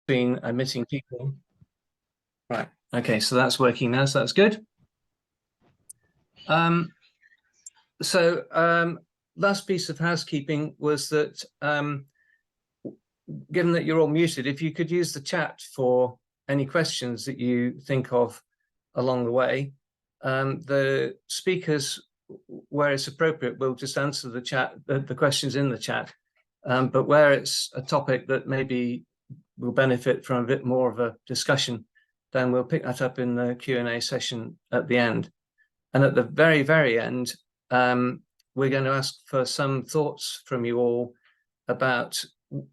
Been admitting people. Right. Okay, so that's working now, so that's good. Last piece of housekeeping was that given that you're all muted, if you could use the chat for any questions that you think of along the way. The speakers, where it's appropriate, will just answer the questions in the chat. But where it's a topic that maybe will benefit from a bit more of a discussion, then we'll pick that up in the Q&A session at the end. And at the very, very end, we're going to ask for some thoughts from you all about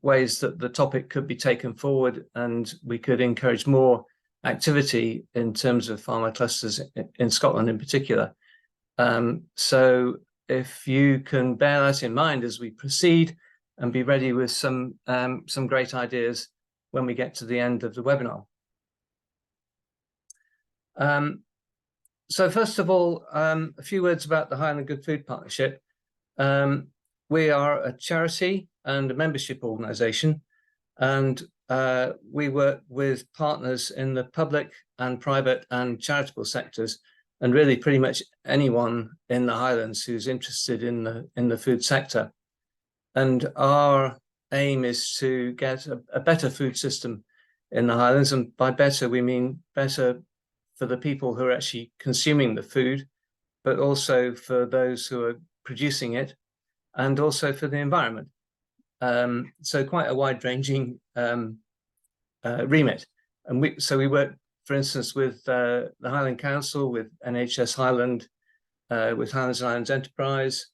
ways that the topic could be taken forward, and we could encourage more activity in terms of farmer clusters in Scotland in particular. So if you can bear that in mind as we proceed and be ready with some great ideas when we get to the end of the webinar. So first of all, a few words about the Highland Good Food Partnership. We are a charity and a membership organisation, and we work with partners in the public and private and charitable sectors, and really pretty much anyone in the Highlands who's interested in the food sector. And our aim is to get a better food system in the Highlands, and by better we mean better for the people who are actually consuming the food, but also for those who are producing it, and also for the environment. So quite a wide-ranging remit. And we work, for instance, with the Highland Council, with NHS Highland, with Highlands and Islands Enterprise,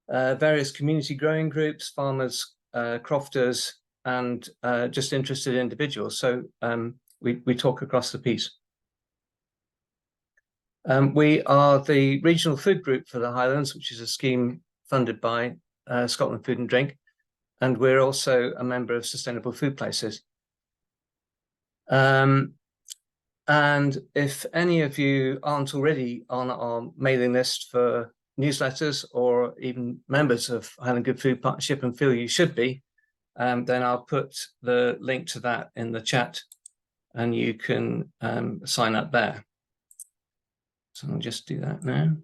various community growing groups, farmers, crofters, and just interested individuals. So we talk across the piece. We are the regional food group for the Highlands, which is a scheme funded by Scotland Food and Drink, and we're also a member of Sustainable Food Places. And if any of you aren't already on our mailing list for newsletters, or even members of Highland Good Food Partnership and feel you should be, then I'll put the link to that in the chat and you can sign up there. So I'll just do that now.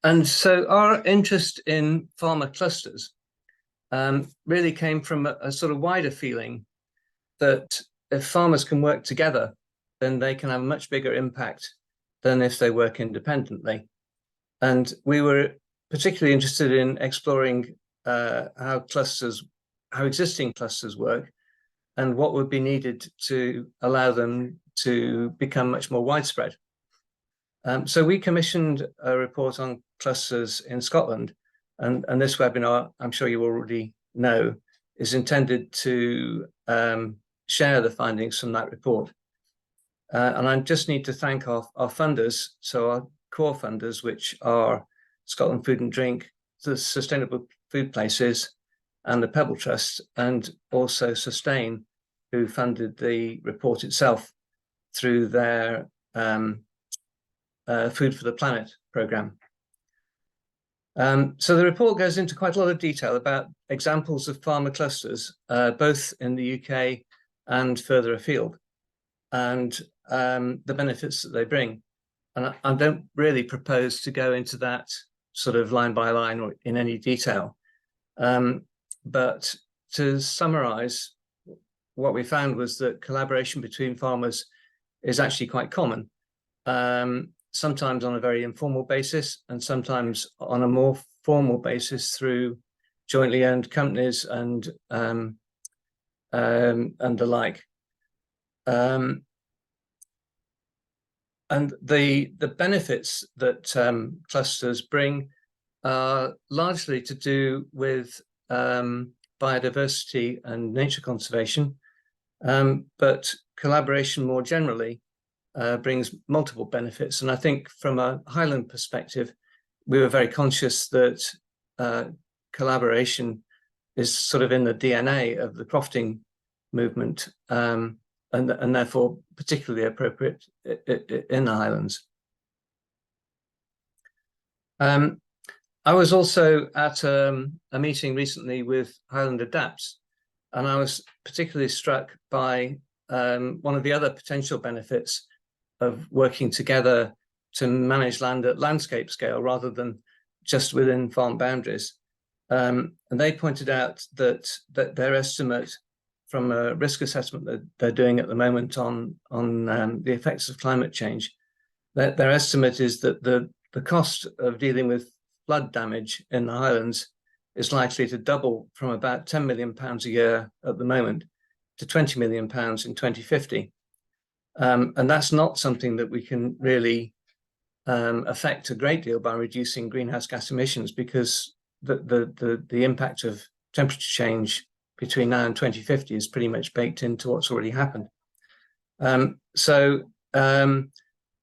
And so our interest in farmer clusters really came from a sort of wider feeling that if farmers can work together, then they can have a much bigger impact than if they work independently. And we were particularly interested in exploring how existing clusters work, and what would be needed to allow them to become much more widespread. So we commissioned a report on clusters in Scotland, and this webinar, I'm sure you already know, is intended to share the findings from that report. And I just need to thank our funders, so our core funders, which are Scotland Food and Drink, the Sustainable Food Places, and the Pebble Trust, and also Sustain, who funded the report itself through their Food for the Planet programme. So the report goes into quite a lot of detail about examples of farmer clusters, both in the UK and further afield, and the benefits that they bring. And I don't really propose to go into that sort of line by line or in any detail. But to summarize, what we found was that collaboration between farmers is actually quite common, sometimes on a very informal basis, and sometimes on a more formal basis through jointly owned companies and the like. And the benefits that clusters bring are largely to do with biodiversity and nature conservation, but collaboration more generally brings multiple benefits. And I think from a Highland perspective, we were very conscious that collaboration is sort of in the DNA of the crofting movement, and therefore particularly appropriate in the Highlands. I was also at a meeting recently with Highland Adapts, and I was particularly struck by one of the other potential benefits of working together to manage land at landscape scale rather than just within farm boundaries. And they pointed out that their estimate from a risk assessment that they're doing at the moment on the effects of climate change, their estimate is that the cost of dealing with flood damage in the Highlands is likely to double from about £10 million a year at the moment to £20 million in 2050. And that's not something that we can really affect a great deal by reducing greenhouse gas emissions, because the impact of temperature change between now and 2050 is pretty much baked into what's already happened.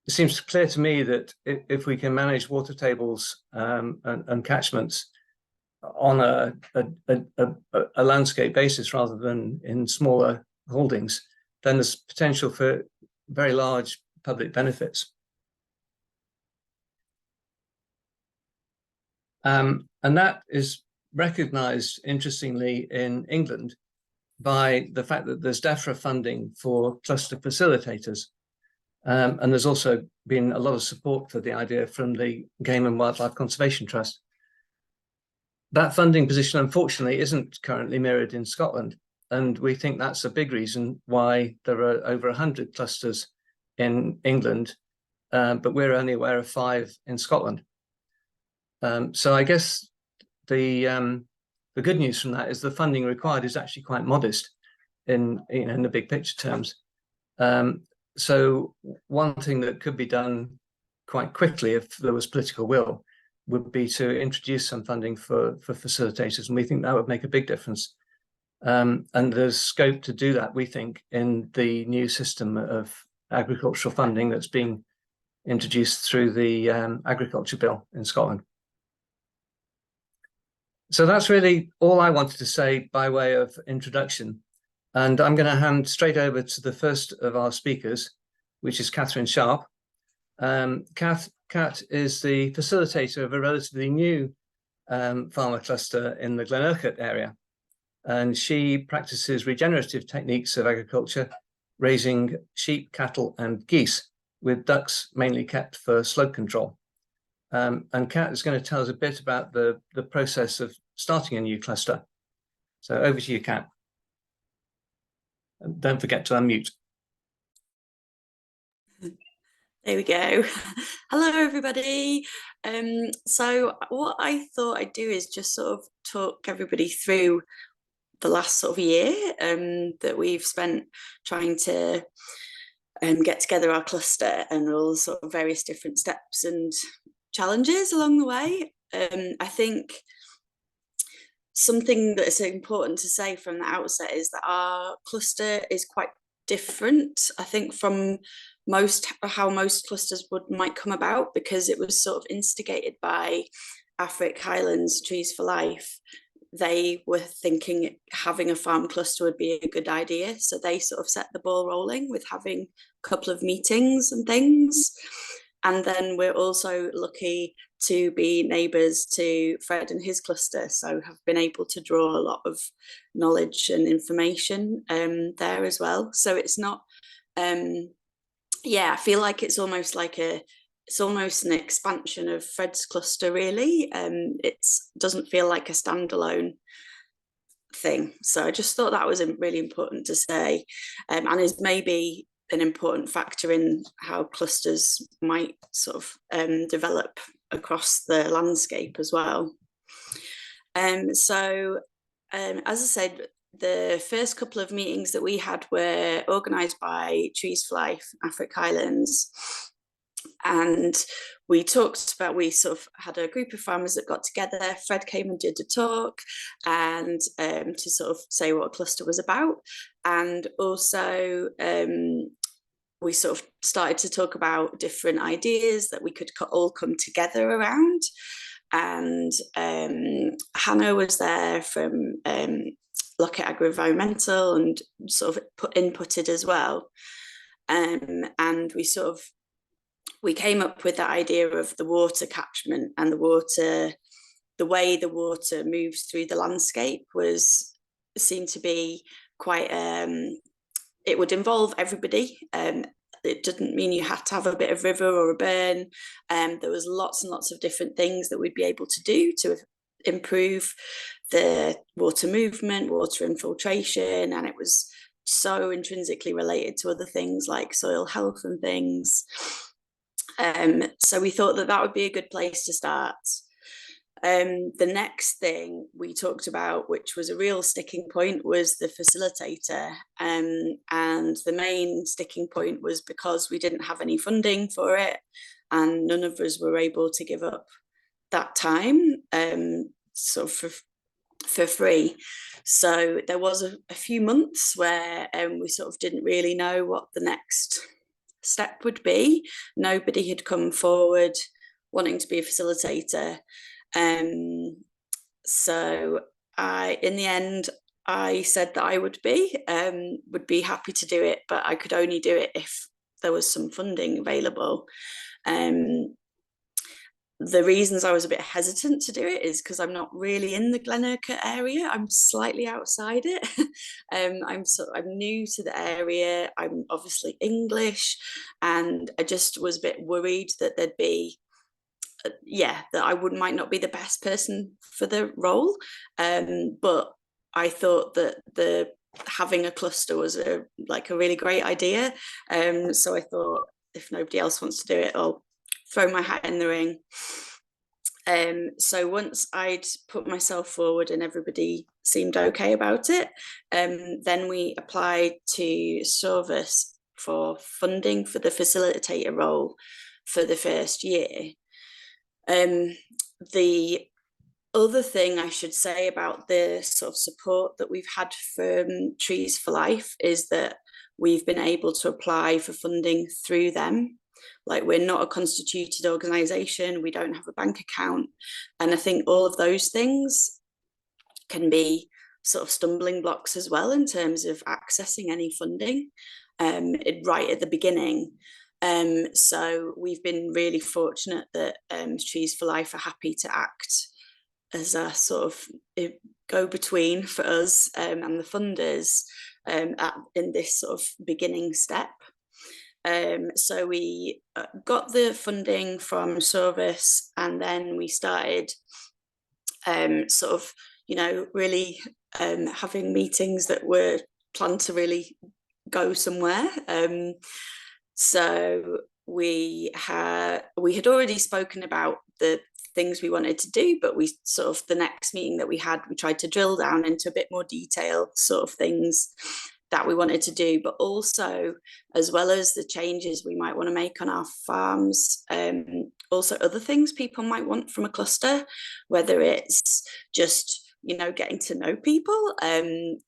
It seems clear to me that if we can manage water tables and catchments on a landscape basis rather than in smaller holdings, then there's potential for very large public benefits. And that is recognised, interestingly, in England by the fact that there's DEFRA funding for cluster facilitators. And there's also been a lot of support for the idea from the Game and Wildlife Conservation Trust. That funding position, unfortunately, isn't currently mirrored in Scotland. And we think that's a big reason why there are over 100 clusters in England, but we're only aware of 5 in Scotland. So I guess the good news from that is the funding required is actually quite modest in the big picture terms. So one thing that could be done quite quickly if there was political will would be to introduce some funding for facilitators, and we think that would make a big difference. And there's scope to do that, we think, in the new system of agricultural funding that's being introduced through the Agriculture Bill in Scotland. So that's really all I wanted to say by way of introduction. And I'm going to hand straight over to the first of our speakers, which is Catherine Sharp. Cat is the facilitator of a relatively new farmer cluster in the Glen Urquhart area. And she practices regenerative techniques of agriculture, raising sheep, cattle, and geese, with ducks mainly kept for slope control. And Cat is going to tell us a bit about the process of starting a new cluster. So over to you, Cat. And don't forget to unmute. There we go. Hello, everybody. So what I thought I'd do is just sort of talk everybody through the last sort of year that we've spent trying to get together our cluster, and all the sort of various different steps and challenges along the way. I think something that is important to say from the outset is that our cluster is quite different, I think, from how most clusters might come about, because it was sort of instigated by Afric Highlands Trees for Life. They were thinking having a farm cluster would be a good idea, so they sort of set the ball rolling with having a couple of meetings and things. And then we're also lucky to be neighbours to Fred and his cluster, so have been able to draw a lot of knowledge and information there as well. So it's not, I feel like it's almost an expansion of Fred's cluster, really. It doesn't feel like a standalone thing. So I just thought that was really important to say, and is maybe an important factor in how clusters might sort of develop across the landscape as well. As I said, the first couple of meetings that we had were organised by Trees for Life, Afric Highlands. And we sort of had a group of farmers that got together. Fred came and did a talk, and to sort of say what a cluster was about. And also we sort of started to talk about different ideas that we could all come together around. And Hannah was there from Lockett Agro-Environmental and sort of inputted as well. And we sort of we came up with that idea of the water catchment and the way the water moves through the landscape seemed to be quite, it would involve everybody. It didn't mean you had to have a bit of river or a burn. There was lots and lots of different things that we'd be able to do to improve the water movement, water infiltration, and it was so intrinsically related to other things like soil health and things. So we thought that would be a good place to start. The next thing we talked about, which was a real sticking point, was the facilitator. And the main sticking point was because we didn't have any funding for it, and none of us were able to give up that time sort of for free. So there was a few months where we sort of didn't really know what the next step would be. Nobody had come forward wanting to be a facilitator. So in the end, I said that I would be happy to do it, but I could only do it if there was some funding available. The reasons I was a bit hesitant to do it is because I'm not really in the Glen Urquhart area. I'm slightly outside it. I'm new to the area. I'm obviously English, and I just was a bit worried that there'd be, that I might not be the best person for the role. But I thought that having a cluster was a really great idea. So I thought, if nobody else wants to do it, I'll throw my hat in the ring. So once I'd put myself forward and everybody seemed okay about it, then we applied to Sorvis for funding for the facilitator role for the first year. The other thing I should say about the sort of support that we've had from Trees for Life is that we've been able to apply for funding through them. Like, we're not a constituted organisation, we don't have a bank account, and I think all of those things can be sort of stumbling blocks as well in terms of accessing any funding right at the beginning. So we've been really fortunate that Trees for Life are happy to act as a sort of go-between for us and the funders in this sort of beginning step. So we got the funding from Sorvis, and then we started sort of, really having meetings that were planned to really go somewhere. So we had already spoken about the things we wanted to do, but we sort of, the next meeting that we had, we tried to drill down into a bit more detail sort of things that we wanted to do, but also, as well as the changes we might want to make on our farms, also other things people might want from a cluster, whether it's just getting to know people,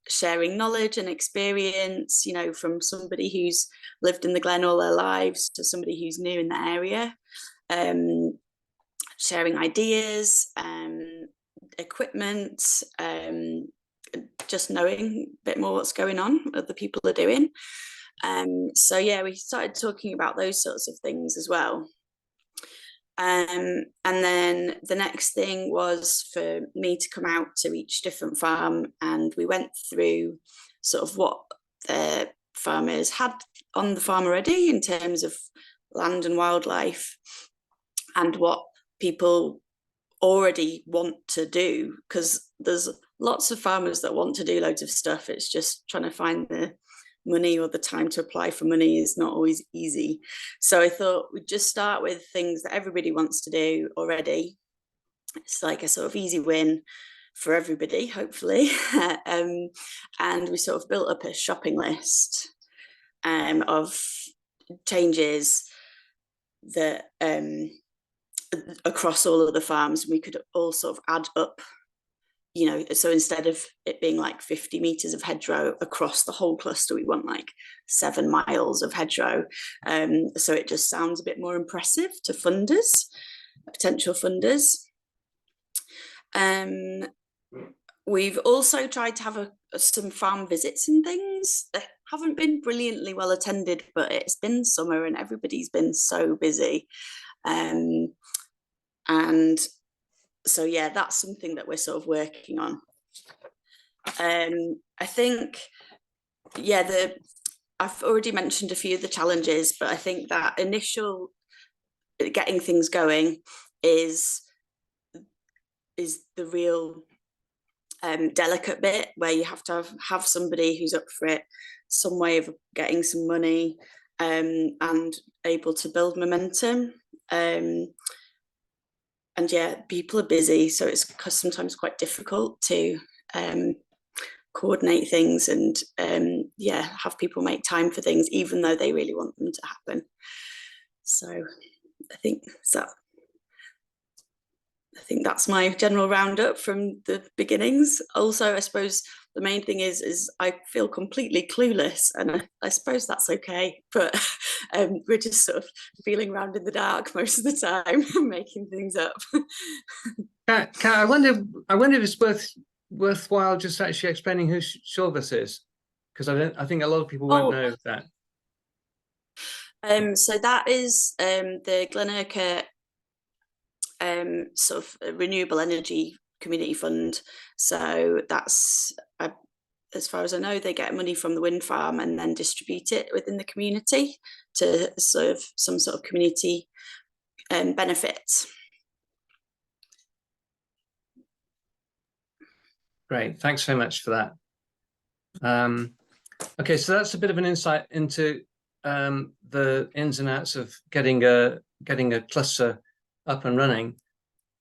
sharing knowledge and experience, from somebody who's lived in the Glen all their lives to somebody who's new in the area, sharing ideas, equipment, just knowing a bit more what's going on, what other people are doing. So yeah, we started talking about those sorts of things as well. And then the next thing was for me to come out to each different farm, and we went through sort of what the farmers had on the farm already in terms of land and wildlife, and what people already want to do, because there's lots of farmers that want to do loads of stuff. It's just trying to find the money or the time to apply for money is not always easy. So I thought we'd just start with things that everybody wants to do already. It's like a sort of easy win for everybody, hopefully. And we sort of built up a shopping list of changes that across all of the farms. We could all sort of add up, so instead of it being like 50 meters of hedgerow across the whole cluster, we want like 7 miles of hedgerow. So it just sounds a bit more impressive to funders, potential funders. We've also tried to have some farm visits and things. haven't been brilliantly well attended, but it's been summer and everybody's been so busy. And so yeah, that's something that we're sort of working on. I think, yeah, I've already mentioned a few of the challenges, but I think that initial getting things going is the real delicate bit, where you have to have somebody who's up for it, some way of getting some money, and able to build momentum. And yeah, people are busy, so it's sometimes quite difficult to coordinate things and yeah, have people make time for things, even though they really want them to happen. So I think that's my general roundup from the beginnings. Also, I suppose the main thing is I feel completely clueless, and I suppose that's okay, but we're just sort of feeling around in the dark most of the time, making things up. Kat, I wonder if it's worthwhile just actually explaining who Shorvis is, because I think a lot of people won't know that. So that is the Glen Urquhart sort of renewable energy community fund. So that's, as far as I know, they get money from the wind farm and then distribute it within the community to serve some sort of community benefits. Great, thanks so much for that. Okay, so that's a bit of an insight into the ins and outs of getting a cluster up and running,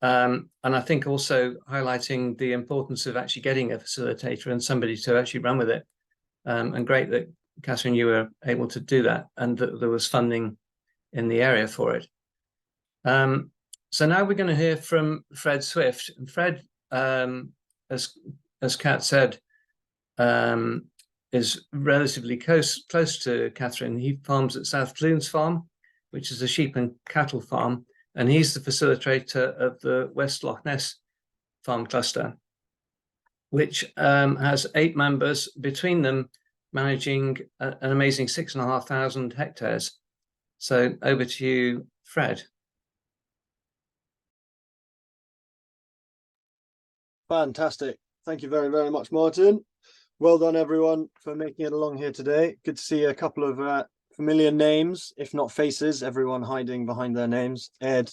and I think also highlighting the importance of actually getting a facilitator and somebody to actually run with it. And great that, Catherine, you were able to do that, and that there was funding in the area for it. So now we're going to hear from Fred Swift. And Fred, as Kat said, is relatively close to Catherine. He farms at South Clunes Farm, which is a sheep and cattle farm, and he's the facilitator of the West Loch Ness Farm Cluster, which has 8 members, between them managing an amazing 6,500 hectares. So over to you, Fred. Fantastic. Thank you very, very much, Martin. Well done, everyone, for making it along here today. Good to see a couple of familiar names, if not faces, everyone hiding behind their names. Ed,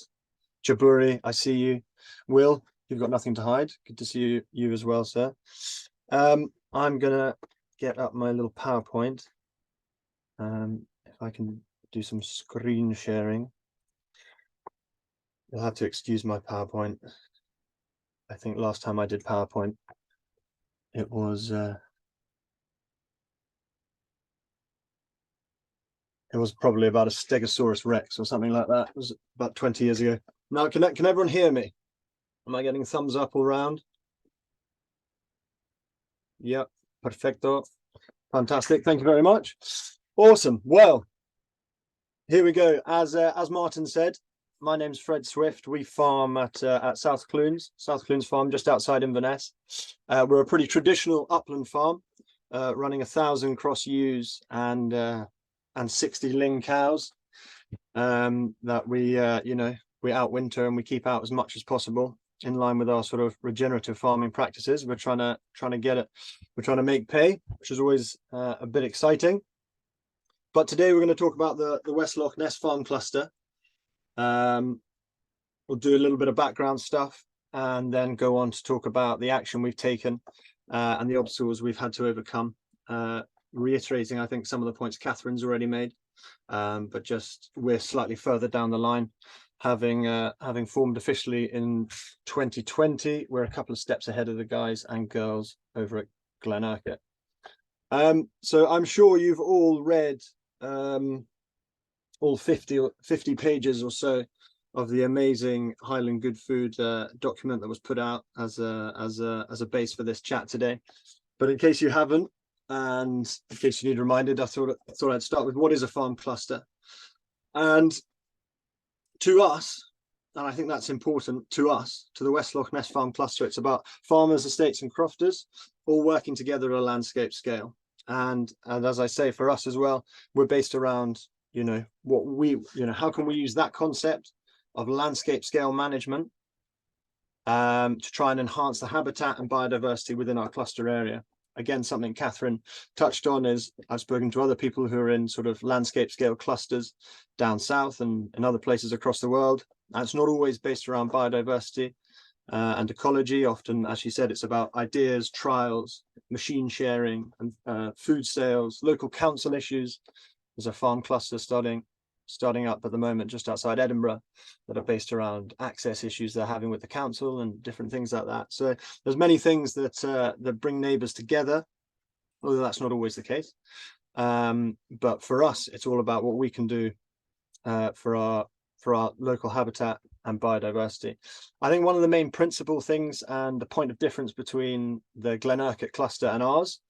Jaburi, I see you. Will, you've got nothing to hide. Good to see you as well, sir. I'm going to get up my little PowerPoint. If I can do some screen sharing. You'll have to excuse my PowerPoint. I think last time I did PowerPoint, it was probably about a Stegosaurus Rex or something like that. It was about 20 years ago. Now, can everyone hear me? Am I getting thumbs up all round? Yep, perfecto. Fantastic. Thank you very much. Awesome. Well, here we go. As Martin said, my name's Fred Swift. We farm at South Clunes Farm, just outside Inverness. We're a pretty traditional upland farm, running 1,000 cross ewes and 60 ling cows that we outwinter and we keep out as much as possible in line with our sort of regenerative farming practices. We're trying to get it. We're trying to make pay, which is always a bit exciting. But today we're going to talk about the West Loch Ness Farm Cluster. We'll do a little bit of background stuff and then go on to talk about the action we've taken and the obstacles we've had to overcome. Reiterating, I think, some of the points Catherine's already made, but just we're slightly further down the line, having formed officially in 2020. We're a couple of steps ahead of the guys and girls over at Glen Urquhart. So I'm sure you've all read all 50 pages or so of the amazing Highland Good Food document that was put out as a base for this chat today. But in case you haven't, and in case you need reminded, I thought I'd start with what is a farm cluster. And to us, and I think that's important to us, to the West Loch Ness Farm Cluster, it's about farmers, estates and crofters all working together at a landscape scale. And as I say, for us as well, we're based around, how can we use that concept of landscape scale management to try and enhance the habitat and biodiversity within our cluster area. Again, something Catherine touched on is I've spoken to other people who are in sort of landscape scale clusters down south and in other places across the world. And it's not always based around biodiversity and ecology. Often, as she said, it's about ideas, trials, machine sharing, and food sales, local council issues. There's a farm cluster starting up at the moment just outside Edinburgh that are based around access issues they're having with the council and different things like that. So there's many things that bring neighbours together, although that's not always the case. But for us, it's all about what we can do for our local habitat and biodiversity. I think one of the main principal things and the point of difference between the Glen Urquhart cluster and ours,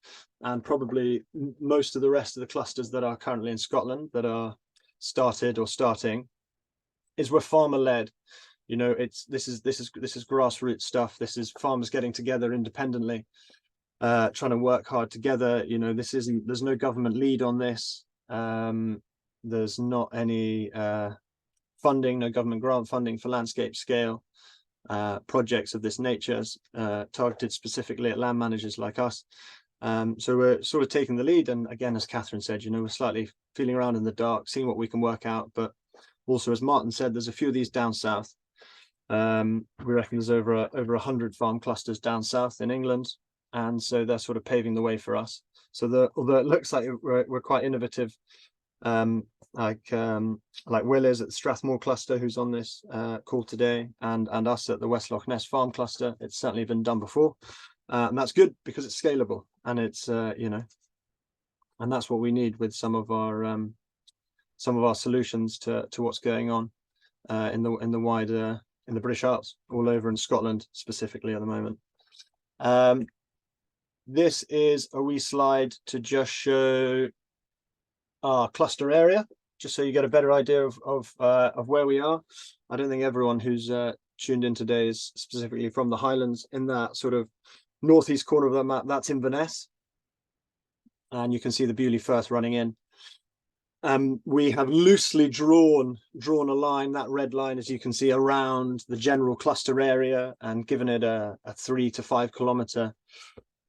and probably most of the rest of the clusters that are currently in Scotland that are started or starting, is we're farmer led. This is grassroots stuff. This is farmers getting together independently, trying to work hard together. There's no government lead on this. There's not any funding, no government grant funding for landscape scale projects of this nature, targeted specifically at land managers like us. So we're sort of taking the lead, and again, as Catherine said, we're slightly feeling around in the dark, seeing what we can work out. But also, as Martin said, there's a few of these down south. We reckon there's over 100 farm clusters down south in England, and so they're sort of paving the way for us. So although it looks like we're quite innovative, like Will is at the Strathmore cluster, who's on this call today, and us at the West Loch Ness farm cluster, it's certainly been done before, and that's good because it's scalable, and it's and that's what we need with some of our solutions to what's going on in the wider British Isles, all over in Scotland specifically at the moment. This is a wee slide to just show our cluster area, just so you get a better idea of where we are. I don't think everyone who's tuned in today is specifically from the Highlands. In that sort of northeast corner of the map, that's Inverness, and you can see the Beaulieu Firth running in. We have loosely drawn a line, that red line, as you can see, around the general cluster area, and given it a 3 to 5 kilometre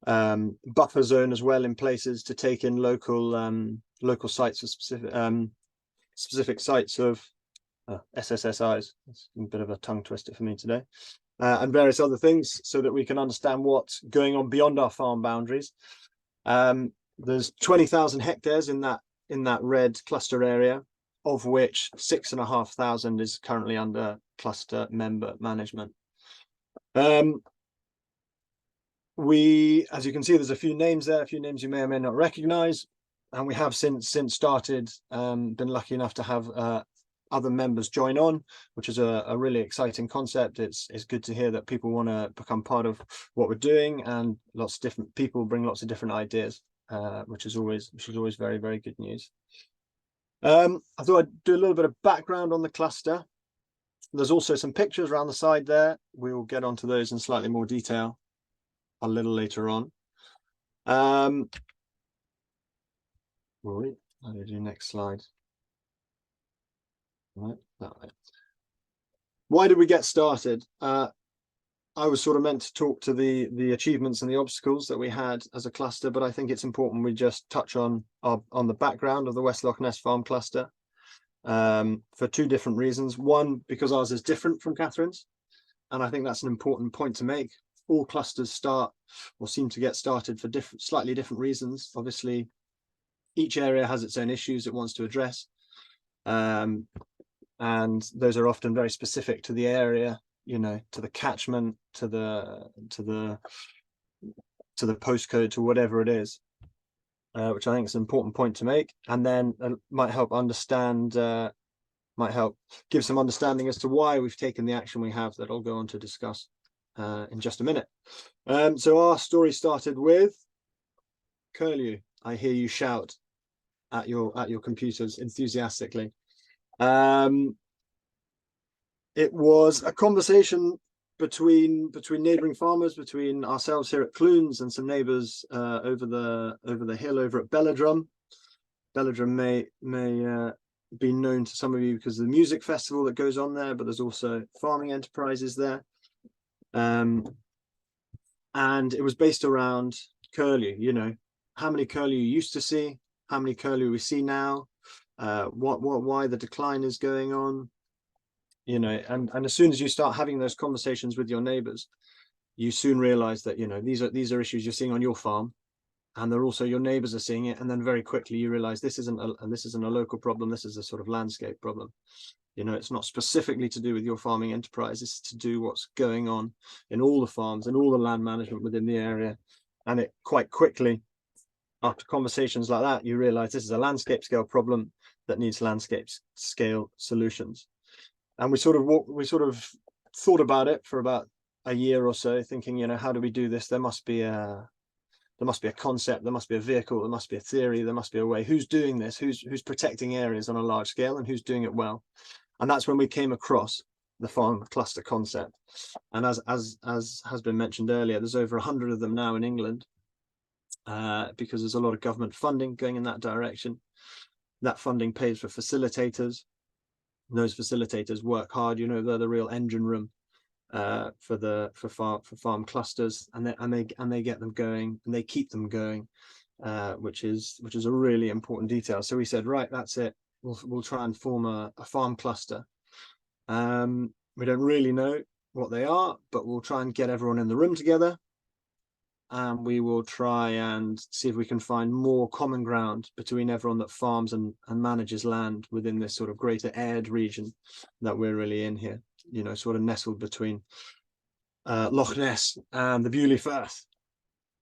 buffer zone as well in places to take in local sites for specific sites of SSSIs. It's a bit of a tongue twister for me today, and various other things, so that we can understand what's going on beyond our farm boundaries. There's 20,000 hectares in that red cluster area, of which 6,500 is currently under cluster member management. As you can see, there's a few names there, a few names you may or may not recognize, and we have since started been lucky enough to have other members join on, which is a really exciting concept. It's good to hear that people want to become part of what we're doing, and lots of different people bring lots of different ideas, which is always very, very good news. I thought I'd do a little bit of background on the cluster. There's also some pictures around the side there. We'll get onto those in slightly more detail a little later on. Right, I'll do next slide. Right, that way. Why did we get started? I was sort of meant to talk to the achievements and the obstacles that we had as a cluster, but I think it's important we just touch on the background of the West Loch Ness farm cluster for two different reasons. One, because ours is different from Catherine's, and I think that's an important point to make. All clusters start or seem to get started for slightly different reasons. Obviously, each area has its own issues it wants to address, and those are often very specific to the area, to the catchment, to the postcode, to whatever it is, which I think is an important point to make, and then might help give some understanding as to why we've taken the action we have, that I'll go on to discuss in just a minute. So our story started with Curlew. I hear you shout at your computers enthusiastically. It was a conversation between neighbouring farmers, between ourselves here at Clunes and some neighbours over the hill over at Belladrum. Belladrum may be known to some of you because of the music festival that goes on there, but there's also farming enterprises there. And it was based around curlew, you know, how many curlew you used to see, how many curlew we see now, why the decline is going on, you know, and as soon as you start having those conversations with your neighbors, you soon realize that, you know, these are issues you're seeing on your farm, and they're also your neighbors are seeing it, and then very quickly you realize this isn't a local problem, this is a sort of landscape problem. You know, it's not specifically to do with your farming enterprise, it's to do what's going on in all the farms and all the land management within the area. And it quite quickly, after conversations like that, you realize this is a landscape scale problem that needs landscape scale solutions. And we sort of thought about it for about a year or so, thinking, you know, how do we do this? There must be a concept, there must be a vehicle, there must be a theory, there must be a way. Who's doing this? Who's protecting areas on a large scale, and who's doing it well? And that's when we came across the farm cluster concept. And as has been mentioned earlier, there's over 100 of them now in England, because there's a lot of government funding going in that direction. That funding pays for facilitators. And those facilitators work hard, you know, they're the real engine room for farm clusters, and they get them going, and they keep them going, which is a really important detail. So we said, right, that's it. We'll try and form a farm cluster. We don't really know what they are, but we'll try and get everyone in the room together, and we will try and see if we can find more common ground between everyone that farms and manages land within this sort of greater Aird region that we're really in here, you know, sort of nestled between Loch Ness and the Beaulieu Firth.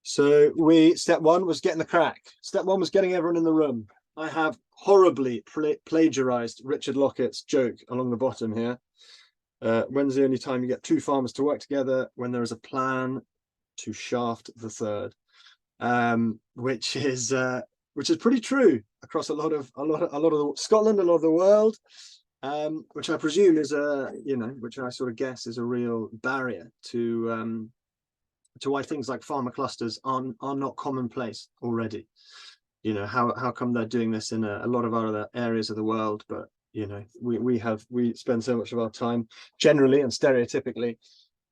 So step one was getting the crack. Step one was getting everyone in the room. I have horribly plagiarized Richard Lockett's joke along the bottom here. When's the only time you get two farmers to work together? When there is a plan to shaft the third, which is pretty true across a lot of Scotland, a lot of the world, which I presume is which I sort of guess is a real barrier to why things like farmer clusters are not commonplace already. You know, how come they're doing this in a lot of other areas of the world, but you know, we spend so much of our time generally and stereotypically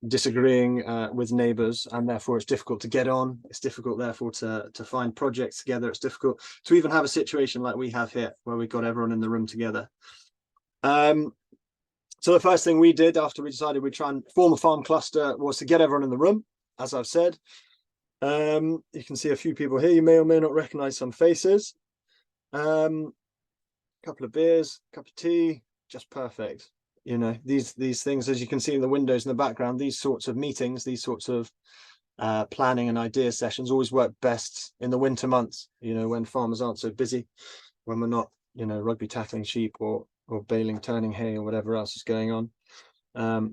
disagreeing with neighbors, and therefore it's difficult to get on. It's difficult therefore to find projects together. It's difficult to even have a situation like we have here where we got everyone in the room together. So the first thing we did after we decided we'd try and form a farm cluster was to get everyone in the room, as I've said. You can see a few people here. You may or may not recognize some faces. Couple of beers, cup of tea, just perfect. You know, these things, as you can see in the windows in the background, these sorts of meetings, these sorts of planning and idea sessions always work best in the winter months, you know, when farmers aren't so busy, when we're not, you know, rugby tackling sheep or baling, turning hay or whatever else is going on.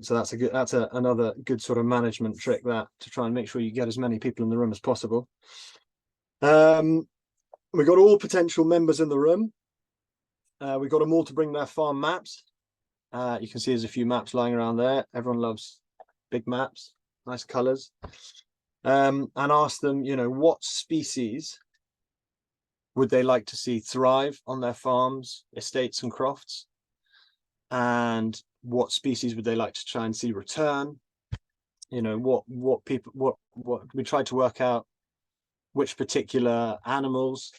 So that's another good sort of management trick, that to try and make sure you get as many people in the room as possible. We got all potential members in the room. We got them all to bring their farm maps. You can see there's a few maps lying around there. Everyone loves big maps, nice colors. And ask them, you know, what species would they like to see thrive on their farms, estates and crofts, and what species would they like to try and see return. You know, what we tried to work out which particular animals,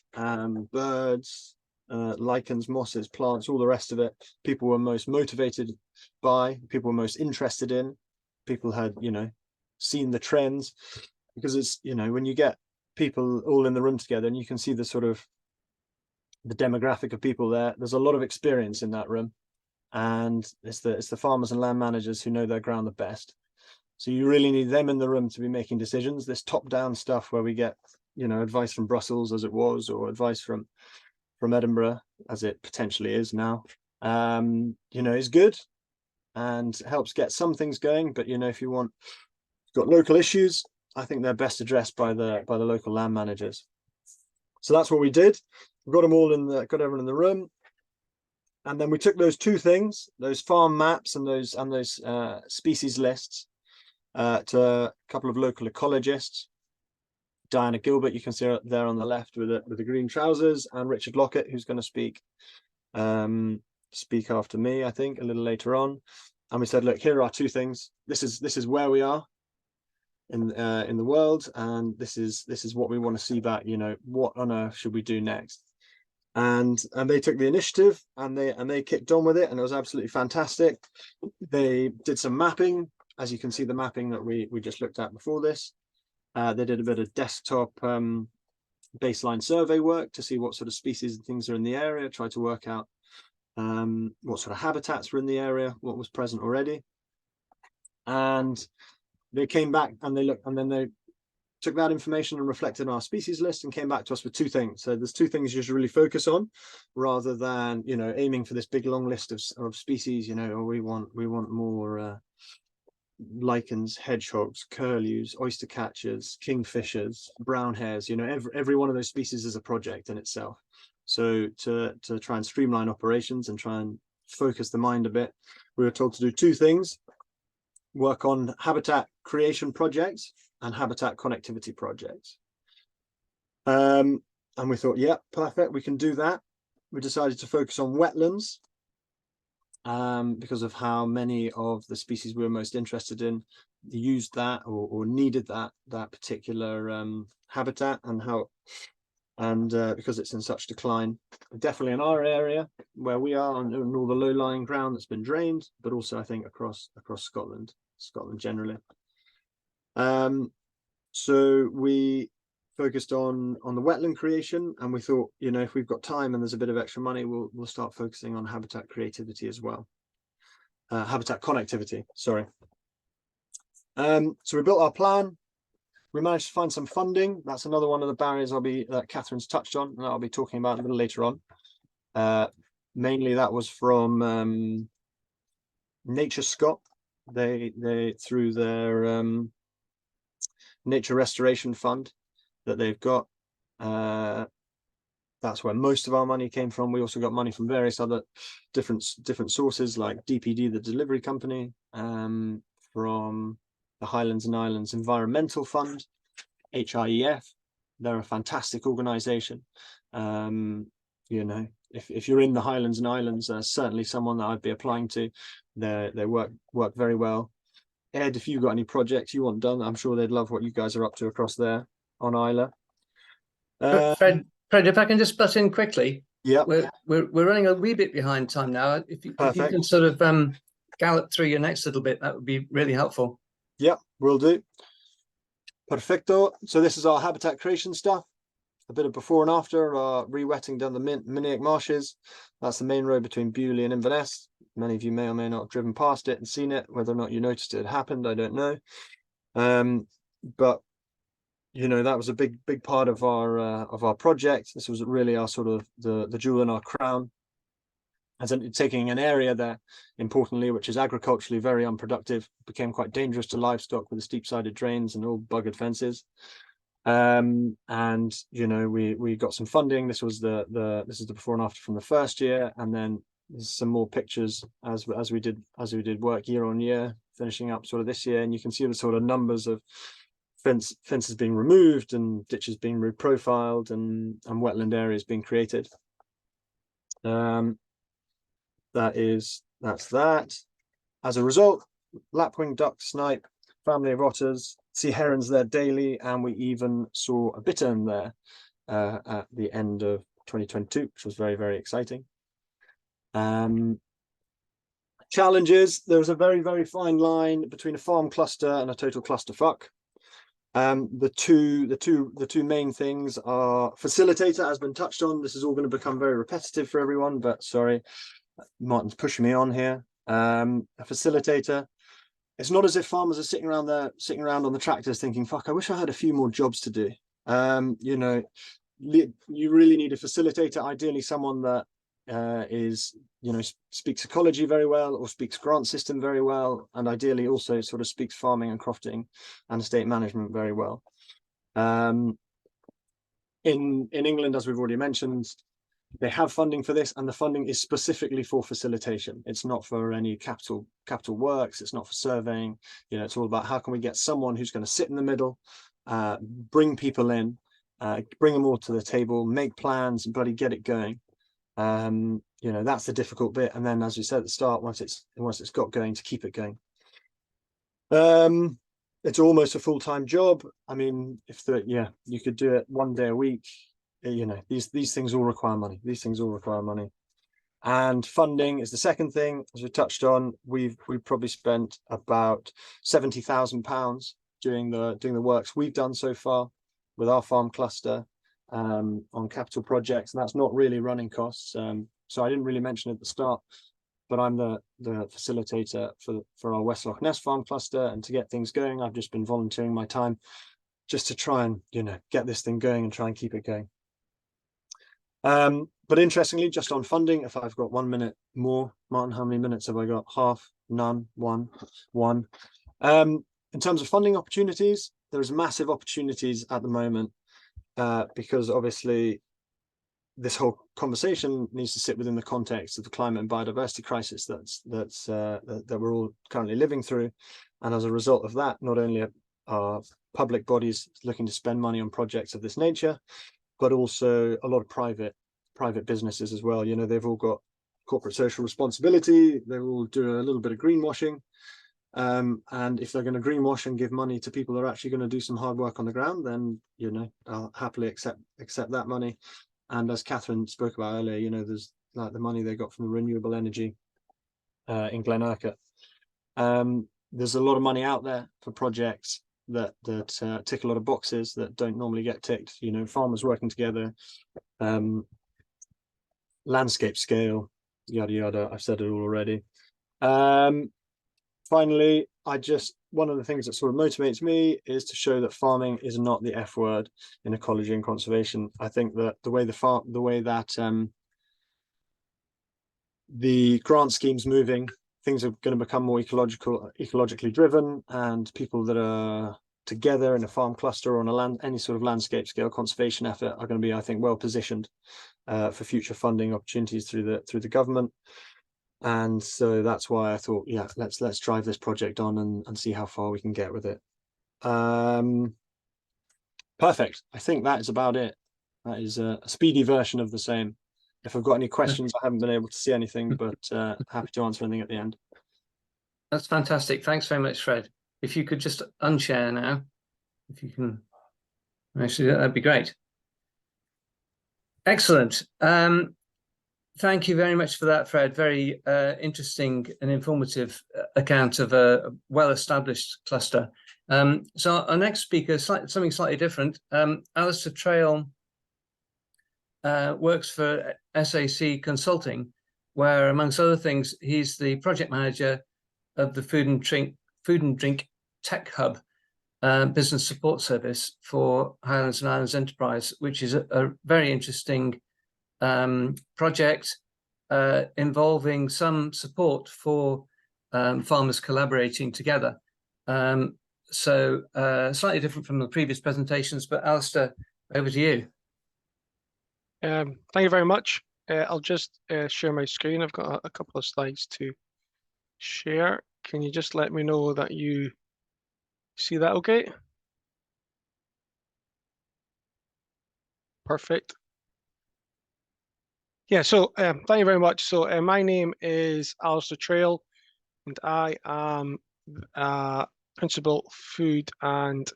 birds, lichens, mosses, plants, all the rest of it, people were most motivated by, people were most interested in, people had, you know, seen the trends. Because it's, you know, when you get people all in the room together and you can see the sort of the demographic of people there's a lot of experience in that room, and it's the farmers and land managers who know their ground the best. So you really need them in the room to be making decisions. This top-down stuff where we get, you know, advice from Brussels as it was, or advice from Edinburgh as it potentially is now, you know, is good and helps get some things going. But you know, if you've got local issues, I think they're best addressed by the local land managers. So that's what we did. We got them all got everyone in the room, and then we took those two things, those farm maps and those species lists, to a couple of local ecologists. Diana Gilbert, you can see her there on the left with the green trousers, and Richard Lockett, who's going to speak after me, I think, a little later on. And we said, look, here are two things. This is where we are in the world, and this is what we want to see back. You know, what on earth should we do next? And they took the initiative, and they kicked on with it, and it was absolutely fantastic. They did some mapping, as you can see, the mapping that we just looked at before this. They did a bit of desktop baseline survey work to see what sort of species and things are in the area, try to work out what sort of habitats were in the area, what was present already. And they came back and they looked, and then they took that information and reflected on our species list and came back to us with two things. So there's two things you should really focus on, rather than, you know, aiming for this big long list of species. You know, or we want more lichens, hedgehogs, curlews, oyster catchers, kingfishers, brown hares. You know, every one of those species is a project in itself. So to try and streamline operations and try and focus the mind a bit, we were told to do two things: work on habitat creation projects and habitat connectivity projects. And we thought, yeah, perfect, we can do that. We decided to focus on wetlands because of how many of the species we were most interested in used that or needed that particular habitat, and because it's in such decline, definitely in our area where we are, and all the low-lying ground that's been drained, but also I think across Scotland generally. So we focused on the wetland creation, and we thought, you know, if we've got time and there's a bit of extra money, we'll start focusing on habitat creativity as well. Habitat connectivity, sorry. So we built our plan. We managed to find some funding. That's another one of the barriers that Catherine's touched on, and I'll be talking about a little later on. Mainly that was from Nature Scot. They through their Nature Restoration Fund that they've got. That's where most of our money came from. We also got money from various other different sources, like DPD, the delivery company, from the Highlands and Islands Environmental Fund, HIEF. They're a fantastic organization. You know, if you're in the Highlands and Islands, certainly someone that I'd be applying to. They work very well. Ed, if you've got any projects you want done, I'm sure they'd love what you guys are up to across there on Isla. Fred, if I can just butt in quickly. Yeah, we're running a wee bit behind time now. If you can sort of gallop through your next little bit, that would be really helpful. Yeah, will do. Perfecto. So this is our habitat creation stuff. A bit of before and after, re-wetting down the Miniac Marshes. That's the main road between Bewley and Inverness. Many of you may or may not have driven past it and seen it. Whether or not you noticed it had happened, I don't know. But you know, that was a big part of our project. This was really our sort of the jewel in our crown, as in taking an area there, importantly, which is agriculturally very unproductive, became quite dangerous to livestock with the steep-sided drains and all buggered fences. And you know, we got some funding. This is the before and after from the first year, and then there's some more pictures as we did work year on year, finishing up sort of this year, and you can see the sort of numbers of fences being removed and ditches being reprofiled and wetland areas being created. That's that. As a result, lapwing, duck, snipe, family of otters, see herons there daily, and we even saw a bittern there at the end of 2022, which was very, very exciting. Challenges: there was a very, very fine line between a farm cluster and a total clusterfuck. The two main things are facilitator, has been touched on. This is all going to become very repetitive for everyone, but sorry, Martin's pushing me on here. A facilitator. It's not as if farmers are sitting around on the tractors thinking, fuck, I wish I had a few more jobs to do. You know, you really need a facilitator, ideally someone that is, you know, speaks ecology very well or speaks grant system very well, and ideally also sort of speaks farming and crofting and estate management very well. In England, as we've already mentioned, they have funding for this, and the funding is specifically for facilitation. It's not for any capital works. It's not for surveying. You know, it's all about how can we get someone who's going to sit in the middle, bring people in, bring them all to the table, make plans, and bloody get it going. You know, that's the difficult bit. And then, as we said at the start, once it's got going, to keep it going. It's almost a full-time job. I mean, you could do it 1 day a week. You know, these things all require money. These things all require money. And funding is the second thing. As we touched on, we've probably spent about £70,000 doing the works we've done so far with our farm cluster on capital projects, and that's not really running costs. So I didn't really mention at the start, but I'm the facilitator for our West Loch Ness farm cluster, and to get things going, I've just been volunteering my time just to try and, you know, get this thing going and try and keep it going. But interestingly, just on funding, if I've got 1 minute more, Martin, how many minutes have I got? Half, none, one. In terms of funding opportunities, there's massive opportunities at the moment, because obviously this whole conversation needs to sit within the context of the climate and biodiversity crisis that we're all currently living through. And as a result of that, not only are public bodies looking to spend money on projects of this nature, but also a lot of private businesses as well. You know, they've all got corporate social responsibility. They all do a little bit of greenwashing. And if they're going to greenwash and give money to people that are actually going to do some hard work on the ground, then, you know, I'll happily accept that money. And as Catherine spoke about earlier, you know, there's like the money they got from the renewable energy in Glen Urquhart. There's a lot of money out there for projects that tick a lot of boxes that don't normally get ticked. You know, farmers working together, landscape scale, yada yada. I've said it all already. Finally, one of the things that sort of motivates me is to show that farming is not the F word in ecology and conservation. I think that the way that the grant scheme's moving, things are going to become more ecologically driven, and people that are together in a farm cluster or on any sort of landscape scale conservation effort are going to be, I think, well positioned for future funding opportunities through the government. And so that's why I thought, yeah, let's drive this project on and see how far we can get with it. Perfect. I think that is about it. That is a speedy version of the same. If I've got any questions, I haven't been able to see anything, but happy to answer anything at the end. That's fantastic. Thanks very much, Fred. If you could just unshare now, if you can actually, that'd be great. Excellent. Thank you very much for that, Fred. Very interesting and informative account of a well-established cluster. So our next speaker is something slightly different. Alistair Trail works for SAC Consulting, where, amongst other things, he's the project manager of the Food and Drink Tech Hub business support service for Highlands and Islands Enterprise, which is a very interesting project involving some support for farmers collaborating together. So slightly different from the previous presentations, but Alistair, over to you. Thank you very much. I'll just share my screen. I've got a couple of slides to share. Can you just let me know that you see that okay? Perfect. Yeah, so thank you very much. So my name is Alistair Trail, and I am Principal Food and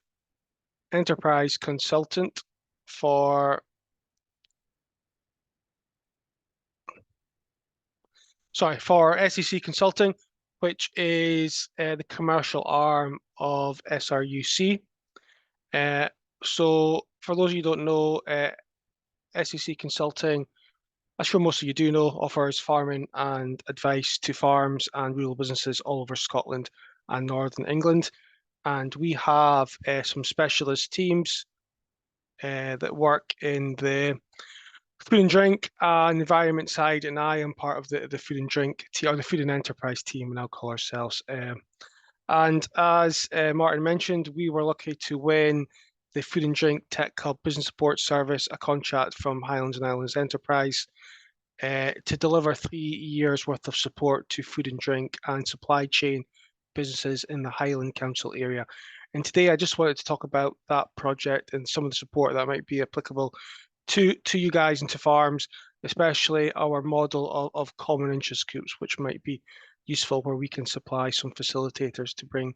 Enterprise Consultant for SEC Consulting, which is the commercial arm of SRUC. So for those of you who don't know, SEC Consulting, I'm sure most of you do know, offers farming and advice to farms and rural businesses all over Scotland and Northern England. And we have some specialist teams that work in the food and drink and environment side, and I am part of the food and drink team, or the food and enterprise team, and I'll call ourselves. And as Martin mentioned, we were lucky to win the Food and Drink Tech Hub Business Support Service, a contract from Highlands and Islands Enterprise to deliver 3 years worth of support to food and drink and supply chain businesses in the Highland Council area. And today I just wanted to talk about that project and some of the support that might be applicable to you guys and to farms, especially our model of common interest groups, which might be useful where we can supply some facilitators to bring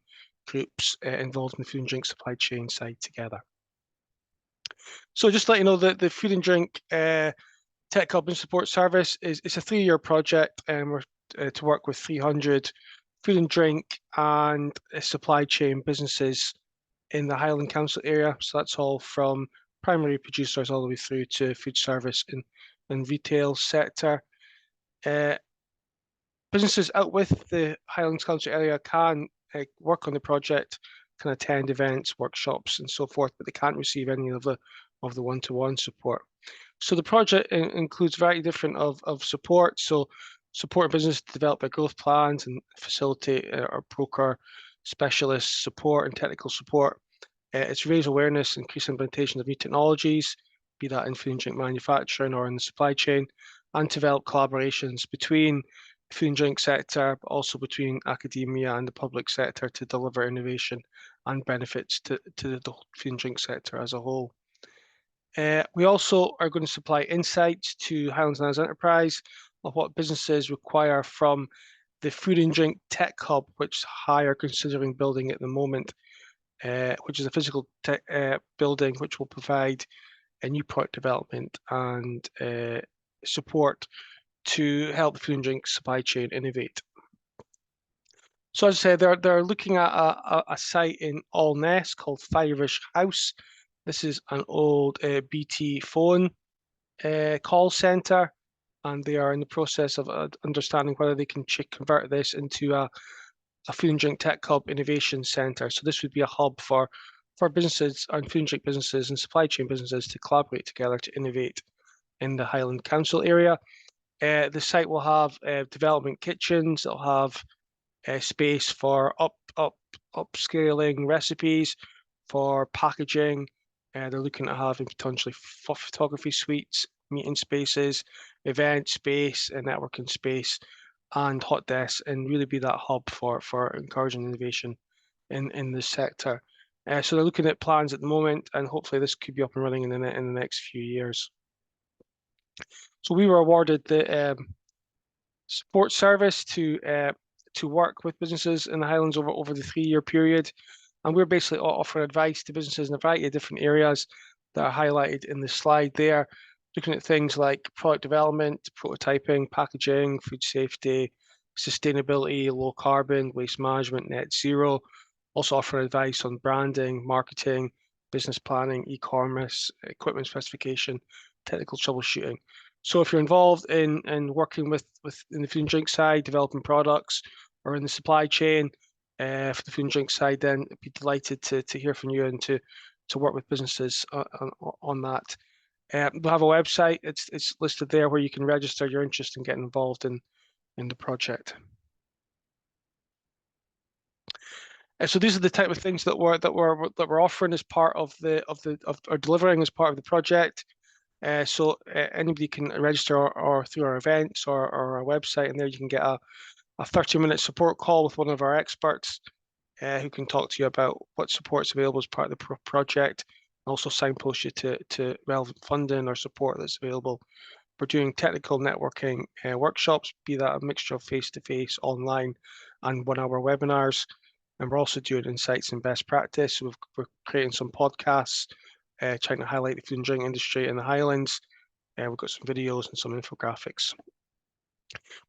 groups involved in the food and drink supply chain side together. So just to let you know that the Food and Drink Tech Hub and Support Service it's a 3-year project, and we're to work with 300 food and drink and supply chain businesses in the Highland Council area. So that's all from primary producers all the way through to food service and retail sector. Businesses out with the Highlands Council area can work on the project, can attend events, workshops, and so forth, but they can't receive any of the one-to-one support. So the project includes a variety different of support. So support business to develop their growth plans and facilitate or broker specialist support and technical support. It's raise awareness, increase implementation of new technologies, be that in food and drink manufacturing or in the supply chain, and develop collaborations between the food and drink sector, but also between academia and the public sector to deliver innovation and benefits to the food and drink sector as a whole. We also are going to supply insights to Highlands and Islands Enterprise of what businesses require from the Food and Drink Tech Hub, which High are considering building at the moment, which is a physical building which will provide a new product development and support to help the food and drink supply chain innovate. So as I said, they're looking at a site in Allness called Firish House. This is an old BT phone call center, and they are in the process of understanding whether they can convert this into a food and drink tech hub innovation center. So this would be a hub for businesses and food and drink businesses and supply chain businesses to collaborate together to innovate in the Highland Council area. The site will have development kitchens. It'll have space for upscaling recipes, for packaging. They're looking at having potentially photography suites, meeting spaces, event space, and networking space, and hot desks, and really be that hub for encouraging innovation in the sector. So they're looking at plans at the moment, and hopefully this could be up and running in the next few years. So we were awarded the support service to work with businesses in the Highlands over the 3-year period. And we're basically offering advice to businesses in a variety of different areas that are highlighted in the slide there, looking at things like product development, prototyping, packaging, food safety, sustainability, low carbon, waste management, net zero. Also offering advice on branding, marketing, business planning, e-commerce, equipment specification, technical troubleshooting. So if you're involved in working in the food and drink side, developing products, or in the supply chain for the food and drink side, then I'd be delighted to hear from you and to work with businesses on that. We'll have a website. It's listed there where you can register your interest in getting involved in the project. So these are the type of things that we're offering as part of or delivering as part of the project. So anybody can register or through our events or our website, and there you can get a 30-minute support call with one of our experts who can talk to you about what support is available as part of the project, and also signpost you to relevant funding or support that's available. We're doing technical networking workshops, be that a mixture of face-to-face, online, and 1-hour webinars. And we're also doing insights and best practice. So we're creating some podcasts, trying to highlight the food and drink industry in the Highlands. We've got some videos and some infographics.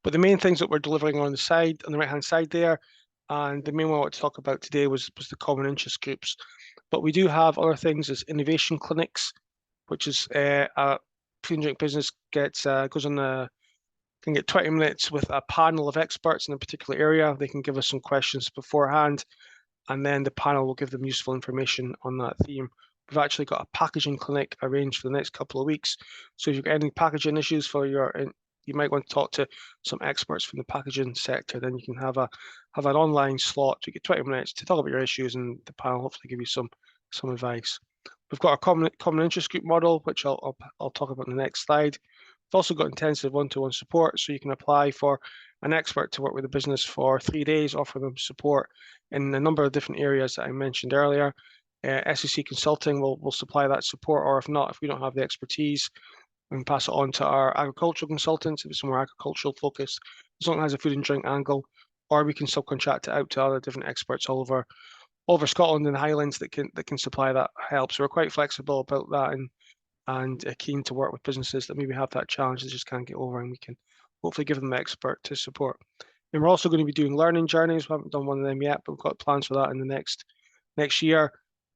But the main things that we're delivering on the right-hand side there, and the main one I want to talk about today was the common interest groups. But we do have other things as innovation clinics, which is a food and drink business can get 20 minutes with a panel of experts in a particular area. They can give us some questions beforehand, and then the panel will give them useful information on that theme. We've actually got a packaging clinic arranged for the next couple of weeks. So if you've got any packaging issues you might want to talk to some experts from the packaging sector, then you can have an online slot to get 20 minutes to talk about your issues, and the panel hopefully give you some advice. We've got our common interest group model, which I'll talk about in the next slide. We've also got intensive one-to-one support, so you can apply for an expert to work with the business for 3 days, offer them support in a number of different areas that I mentioned earlier. SEC Consulting will supply that support, or if not, if we don't have the expertise, we can pass it on to our agricultural consultants if it's more agricultural focused, as long as it has a food and drink angle, or we can subcontract it out to other different experts all over Scotland and the Highlands that can supply that help. So we're quite flexible about that and keen to work with businesses that maybe have that challenge they just can't get over, and we can hopefully give them the expert to support. And we're also going to be doing learning journeys. We haven't done one of them yet, but we've got plans for that in the next year,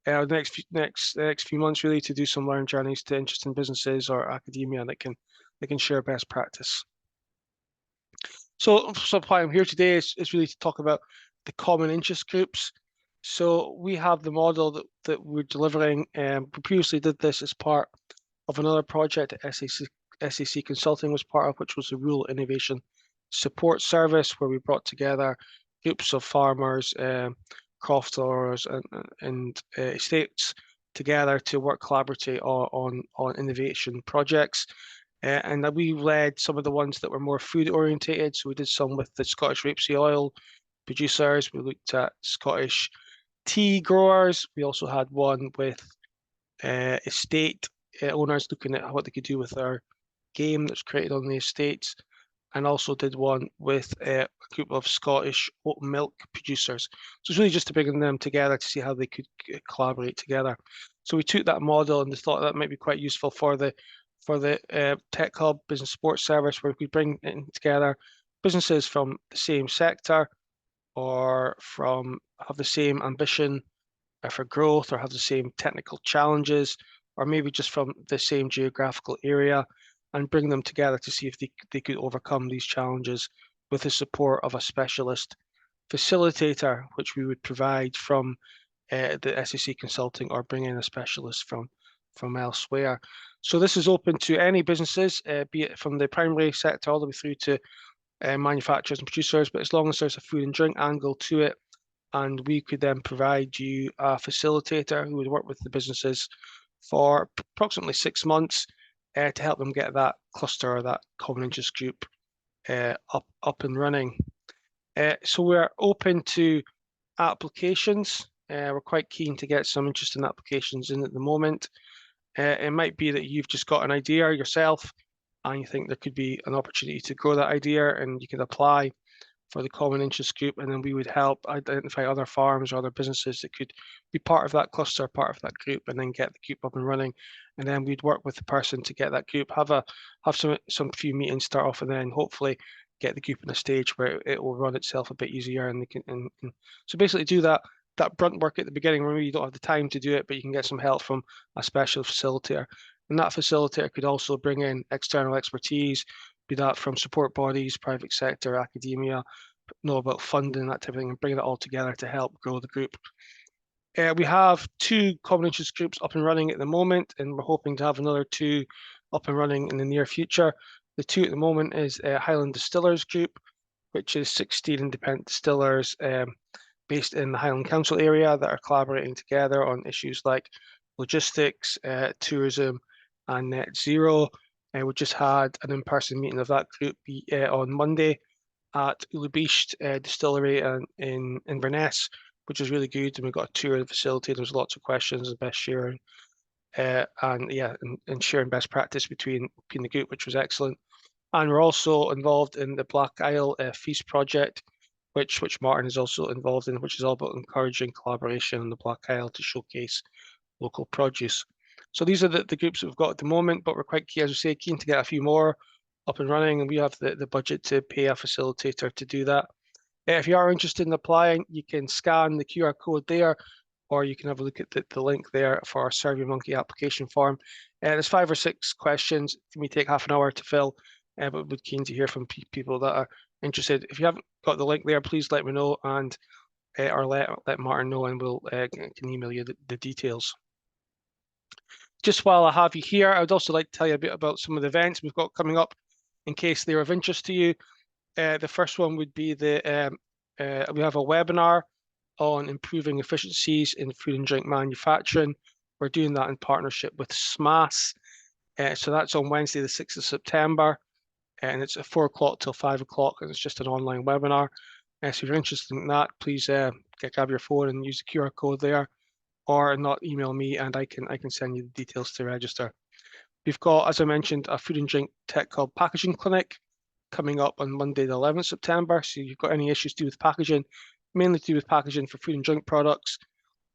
the next few months, really, to do some learning journeys to interesting businesses or academia that can share best practice. So why I'm here today is really to talk about the common interest groups. So we have the model that we're delivering. We previously did this as part of another project that SEC Consulting was part of, which was the Rural Innovation Support Service, where we brought together groups of farmers, crofters and estates together to work collaboratively on innovation projects. And that we led some of the ones that were more food orientated. So we did some with the Scottish rapeseed oil producers. We looked at Scottish tea growers. We also had one with estate owners looking at what they could do with their game that's created on the estates, and also did one with a group of Scottish oat milk producers. So it's really just to bring them together to see how they could collaborate together. So we took that model and thought that might be quite useful for the Tech Hub Business Support Service, where we bring in together businesses from the same sector or have the same ambition for growth, or have the same technical challenges, or maybe just from the same geographical area, and bring them together to see if they could overcome these challenges with the support of a specialist facilitator, which we would provide from the SEC Consulting, or bring in a specialist from elsewhere. So this is open to any businesses, be it from the primary sector all the way through to manufacturers and producers, but as long as there's a food and drink angle to it, and we could then provide you a facilitator who would work with the businesses for approximately 6 months to help them get that cluster or that common interest group up and running. So we're open to applications. We're quite keen to get some interesting applications in at the moment. It might be that you've just got an idea yourself and you think there could be an opportunity to grow that idea, and you could apply for the common interest group, and then we would help identify other farms or other businesses that could be part of that cluster, part of that group, and then get the group up and running. And then we'd work with the person to get that group, have some few meetings start off, and then hopefully get the group in a stage where it will run itself a bit easier, and they can so basically do that brunt work at the beginning where maybe you don't have the time to do it, but you can get some help from a special facilitator. And that facilitator could also bring in external expertise, be that from support bodies, private sector, academia, know about funding, that type of thing, and bring that all together to help grow the group. We have 2 common interest groups up and running at the moment, and we're hoping to have another 2 up and running in the near future. The 2 at the moment is Highland Distillers Group, which is 16 independent distillers based in the Highland Council area that are collaborating together on issues like logistics, tourism, and net zero. We just had an in-person meeting of that group on Monday at Ulebeast Distillery in Inverness, which is really good. And we got a tour of the facility. There was lots of questions and best sharing, and sharing best practice between the group, which was excellent. And we're also involved in the Black Isle Feast project, which Martin is also involved in, which is all about encouraging collaboration in the Black Isle to showcase local produce. So these are the groups that we've got at the moment, but we're quite keen, as we say, keen to get a few more up and running, and we have the budget to pay a facilitator to do that. If you are interested in applying, you can scan the QR code there, or you can have a look at the link there for our SurveyMonkey application form. There's 5 or 6 questions. It may take half an hour to fill, but we're keen to hear from people that are interested. If you haven't got the link there, please let me know, and or let Martin know, and we'll can email you the details. Just while I have you here, I would also like to tell you a bit about some of the events we've got coming up in case they're of interest to you. The first one would be we have a webinar on improving efficiencies in food and drink manufacturing, We're doing that in partnership with SMAS. So that's on Wednesday, the 6th of September, and it's at 4 o'clock till 5 o'clock, and it's just an online webinar. So if you're interested in that, please grab your phone and use the QR code there, or not, email me and I can send you the details to register. We've got, as I mentioned, a food and drink tech hub packaging clinic coming up on Monday, the 11th September. So if you've got any issues to do with packaging, mainly to do with packaging for food and drink products,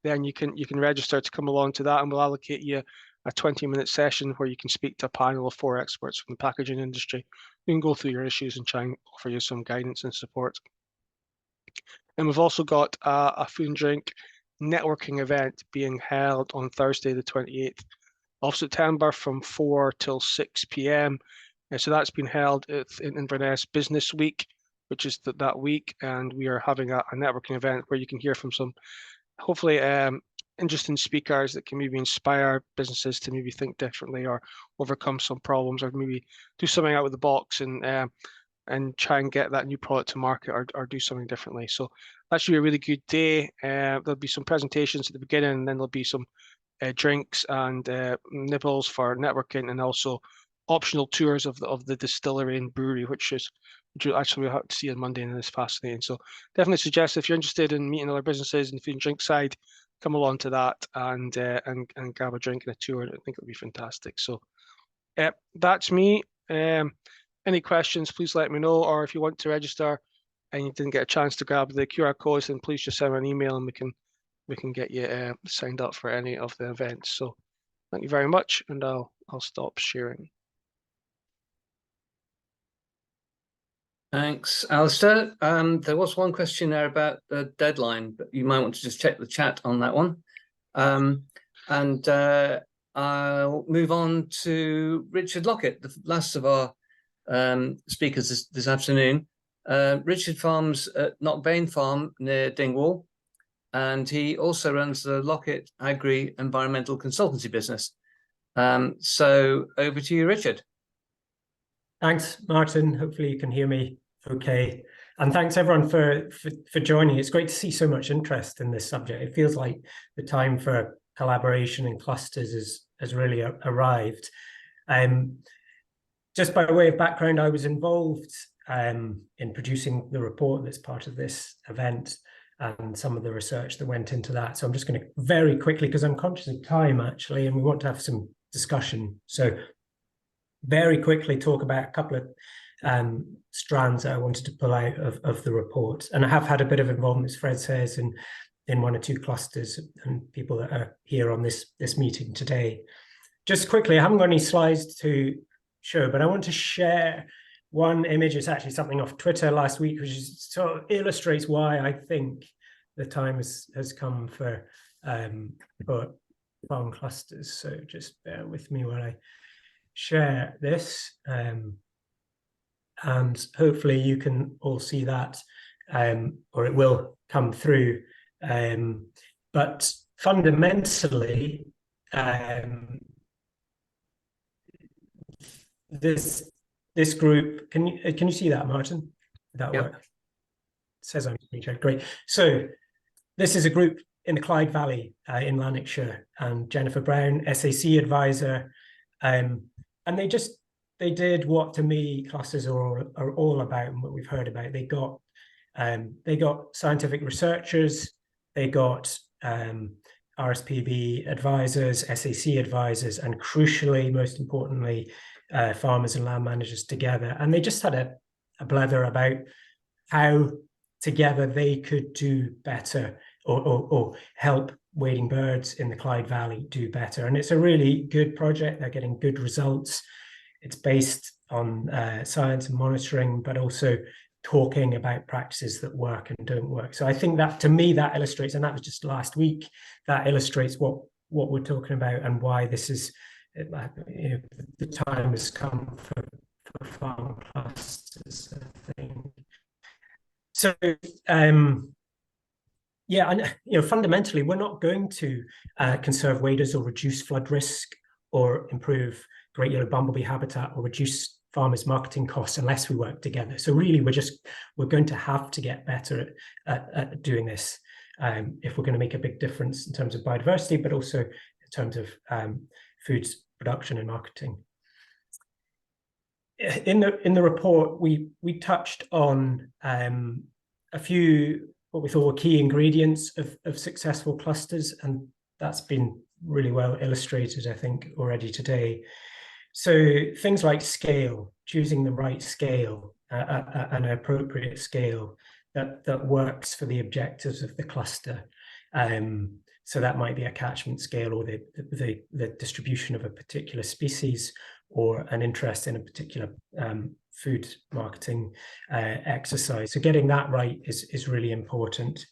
then you can register to come along to that, and we'll allocate you a 20-minute session where you can speak to a panel of 4 experts from the packaging industry. You can go through your issues and try and offer you some guidance and support. And we've also got a food and drink networking event being held on Thursday, the 28th of September from 4 till 6 p.m. And so that's been held in Inverness Business Week, which is that week. And we are having a networking event where you can hear from some, hopefully, interesting speakers that can maybe inspire businesses to maybe think differently or overcome some problems, or maybe do something out of the box and try and get that new product to market, or do something differently. So that should be a really good day. There'll be some presentations at the beginning, and then there'll be some drinks and nibbles for networking, and also optional tours of the distillery and brewery, which you'll actually have to see on Monday, and it's fascinating. So definitely suggest, if you're interested in meeting other businesses in the food and drink side, come along to that and grab a drink and a tour. I think it'll be fantastic. So that's me. Any questions, please let me know, or if you want to register and you didn't get a chance to grab the QR codes, then please just send me an email and we can get you signed up for any of the events. So thank you very much, and I'll stop sharing. Thanks, Alistair. There was one question there about the deadline, but you might want to just check the chat on that one. And I'll move on to Richard Lockett, the last of our speakers this afternoon. Richard farms at Knockbane Farm near Dingwall, and he also runs the Lockett Agri Environmental Consultancy business. So over to you, Richard. Thanks, Martin. Hopefully you can hear me okay. And thanks everyone for joining. It's great to see so much interest in this subject. It feels like the time for collaboration and clusters has really arrived. Just by way of background, I was involved in producing the report that's part of this event and some of the research that went into that. So I'm just going to very quickly, because I'm conscious of time actually, and we want to have some discussion. So very quickly talk about a couple of strands that I wanted to pull out of the report. And I have had a bit of involvement, as Fred says, in 1 or 2 clusters and people that are here on this meeting today. Just quickly, I haven't got any slides to show, but I want to share one image. It's actually something off Twitter last week, which sort of illustrates why I think the time has come for farm clusters. So just bear with me while I share this, and hopefully you can all see that, or it will come through. But fundamentally, this group, can you see that, Martin? Did that work? It says I'm great. So this is a group in the Clyde Valley in Lanarkshire, and Jennifer Brown, SAC advisor, and they did what to me clusters are all about, and what we've heard about. They got scientific researchers, they got RSPB advisors, SAC advisors, and crucially, most importantly, farmers and land managers together. And they just had a blather about how together they could do better or help wading birds in the Clyde Valley do better. And it's a really good project. They're getting good results. It's based on science and monitoring, but also talking about practices that work and don't work. So I think that, to me, that illustrates, and that was just last week, that illustrates what we're talking about and why this is, the time has come for farm clusters, I think. So, yeah, and fundamentally, we're not going to conserve waders or reduce flood risk or improve great yellow bumblebee habitat or reduce farmers' marketing costs unless we work together. So really, we're going to have to get better at doing this if we're going to make a big difference in terms of biodiversity, but also in terms of foods production and marketing. In the report, we touched on a few what we thought were key ingredients of successful clusters, and that's been really well illustrated, I think, already today. So things like scale, choosing the right scale, an appropriate scale that works for the objectives of the cluster. So that might be a catchment scale, or the distribution of a particular species, or an interest in a particular food marketing exercise. So getting that right is really important.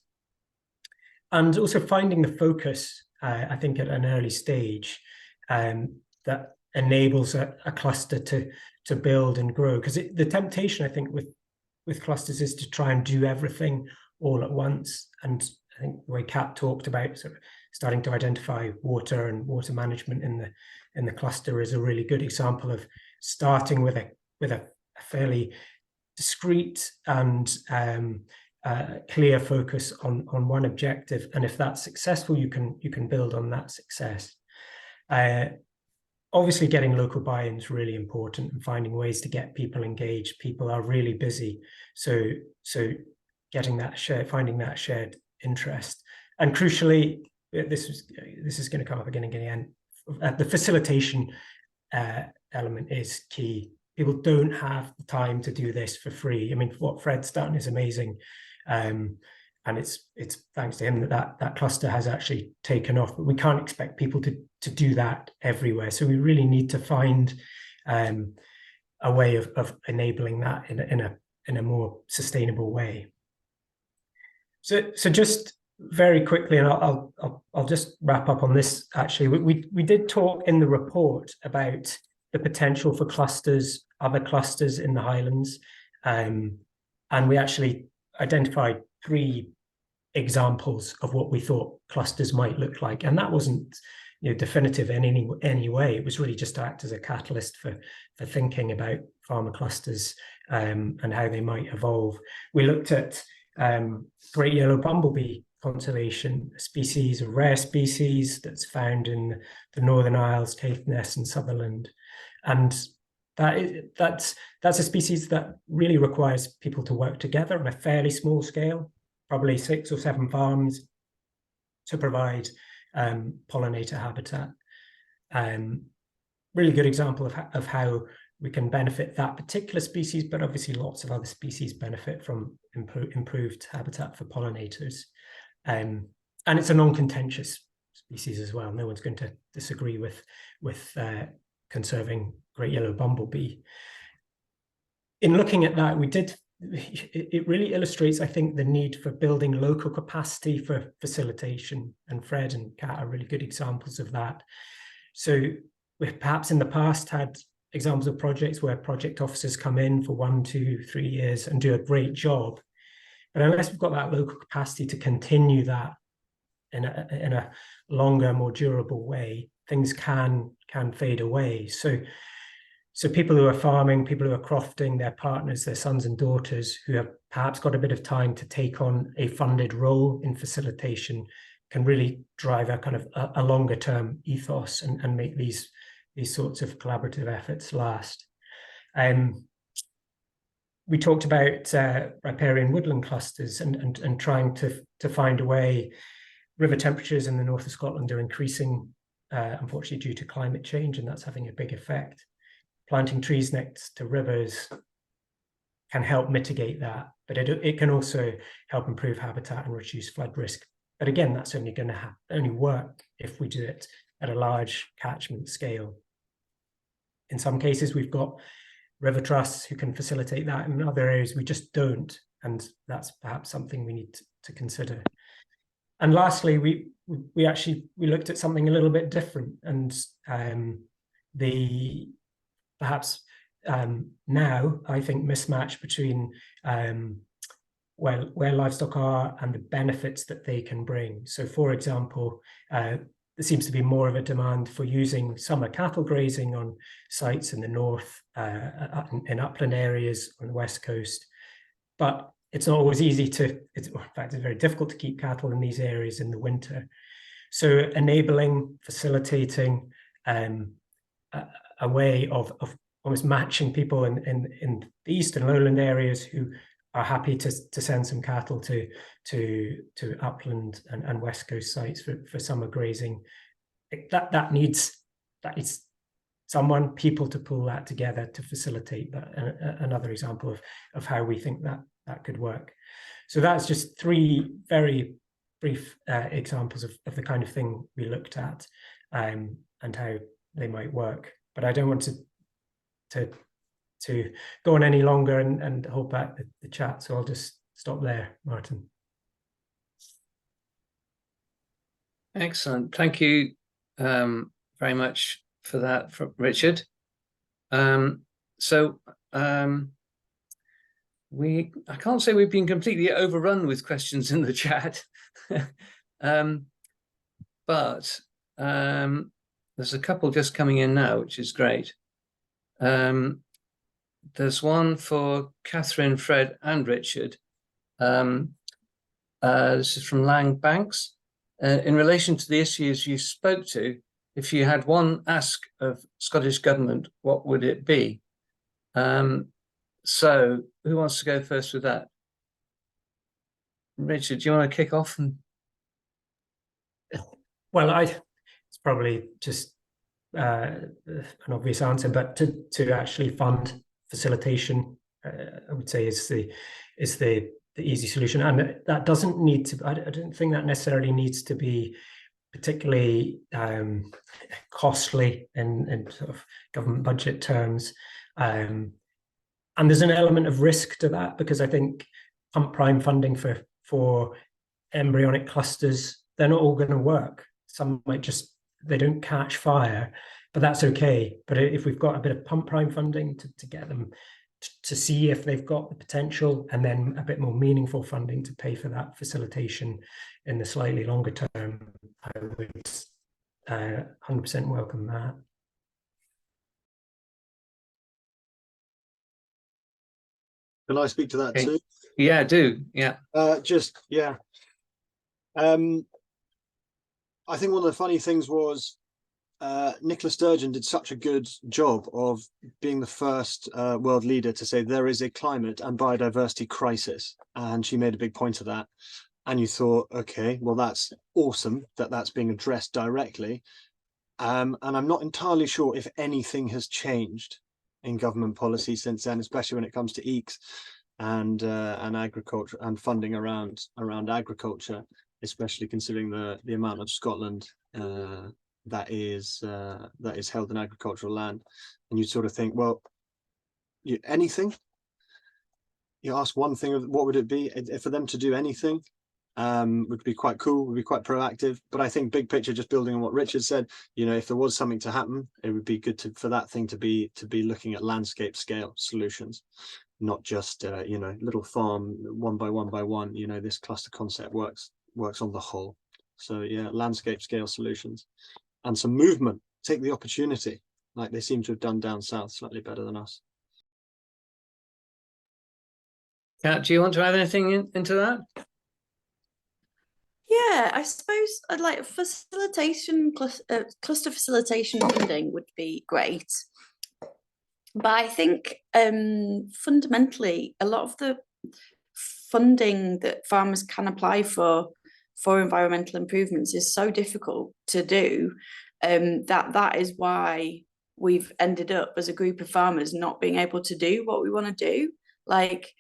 And also finding the focus, I think, at an early stage that enables a cluster to build and grow. Because the temptation, I think, with clusters is to try and do everything all at once. And I think the way Kat talked about sort of starting to identify water and water management in the cluster is a really good example of starting with a fairly discrete and clear focus on one objective, and if that's successful, you can build on that success. Obviously, getting local buy-in is really important, and finding ways to get people engaged. People are really busy, so getting that finding that shared interest, and crucially, this is going to come up again and again. The facilitation element is key. People don't have the time to do this for free. I mean, what Fred's done is amazing, and it's thanks to him that cluster has actually taken off. But we can't expect people to do that everywhere. So we really need to find a way of enabling that in a more sustainable way. So just very quickly, and I'll just wrap up on this. Actually, we did talk in the report about the potential for clusters, other clusters in the Highlands, and we actually identified 3 examples of what we thought clusters might look like, and that wasn't definitive in any way. It was really just to act as a catalyst for thinking about farmer clusters and how they might evolve. We looked at great yellow bumblebee conservation, a rare species that's found in the Northern Isles, Caithness and Sutherland, and that's a species that really requires people to work together on a fairly small scale, probably 6 or 7 farms, to provide pollinator habitat. Really good example of how we can benefit that particular species, but obviously lots of other species benefit from improved habitat for pollinators. And it's a non-contentious species as well. No one's going to disagree with conserving great yellow bumblebee. In looking at that, it really illustrates, I think, the need for building local capacity for facilitation, and Fred and Kat are really good examples of that. So we've perhaps in the past had examples of projects where project officers come in for 1, 2, 3 years and do a great job. But unless we've got that local capacity to continue that in a longer, more durable way, things can fade away. So people who are farming, people who are crofting, their partners, their sons and daughters, who have perhaps got a bit of time to take on a funded role in facilitation, can really drive a kind of a longer term ethos and make these sorts of collaborative efforts last. We talked about riparian woodland clusters and trying to find a way. River temperatures in the north of Scotland are increasing, unfortunately, due to climate change, and that's having a big effect. Planting trees next to rivers can help mitigate that, but it can also help improve habitat and reduce flood risk. But again, that's only going to only work if we do it at a large catchment scale. In some cases, we've got river trusts who can facilitate that. In other areas, we just don't, and that's perhaps something we need to consider. And lastly, we looked at something a little bit different, and perhaps now, I think, mismatch between where livestock are and the benefits that they can bring. So, for example, there seems to be more of a demand for using summer cattle grazing on sites in the north, in upland areas on the west coast. But it's not always easy in fact, it's very difficult to keep cattle in these areas in the winter. So enabling, facilitating a way of almost matching people in the eastern lowland areas who are happy to send some cattle to upland and west coast sites for summer grazing. That needs people to pull that together to facilitate that. Another example of how we think that could work. So that's just 3 very brief examples of the kind of thing we looked at and how they might work. But I don't want to go on any longer and hold back the chat, so I'll just stop there, Martin. Excellent. Thank you very much for that, Richard. I can't say we've been completely overrun with questions in the chat, but there's a couple just coming in now, which is great. There's one for Catherine, Fred, and Richard. This is from Lang Banks. In relation to the issues you spoke to, if you had one ask of Scottish Government, what would it be? So who wants to go first with that? Richard, do you want to kick off? Well, it's probably just an obvious answer, but to actually fund facilitation, I would say is the easy solution, and that doesn't need to. I don't think that necessarily needs to be particularly costly in sort of government budget terms. And there's an element of risk to that, because I think pump prime funding for embryonic clusters, they're not all going to work. Some might they don't catch fire, but that's okay. But if we've got a bit of pump prime funding to get them to see if they've got the potential, and then a bit more meaningful funding to pay for that facilitation in the slightly longer term, I would 100% welcome that. Can I speak to that Okay. too? Yeah, do. Yeah. I think one of the funny things was Nicola Sturgeon did such a good job of being the first world leader to say there is a climate and biodiversity crisis, and she made a big point of that. And you thought, okay, well, that's awesome that that's being addressed directly. And I'm not entirely sure if anything has changed in government policy since then, especially when it comes to EECs and agriculture and funding around agriculture, especially considering the amount of Scotland that is held in agricultural land. And you sort of think, well, anything. You ask one thing of what would it be for them to do anything. Would be quite cool, would be quite proactive. But I think big picture, just building on what Richard said, if there was something to happen, it would be good for that thing to be looking at landscape scale solutions, not just little farm one by one. This cluster concept works on the whole. So yeah, landscape scale solutions and some movement. Take the opportunity, like they seem to have done down south slightly better than us. Kat, do you want to add anything into that? Yeah, I suppose I'd like facilitation, cluster facilitation funding would be great. But I think fundamentally, a lot of the funding that farmers can apply for environmental improvements is so difficult to do that is why we've ended up as a group of farmers not being able to do what we want to do. Like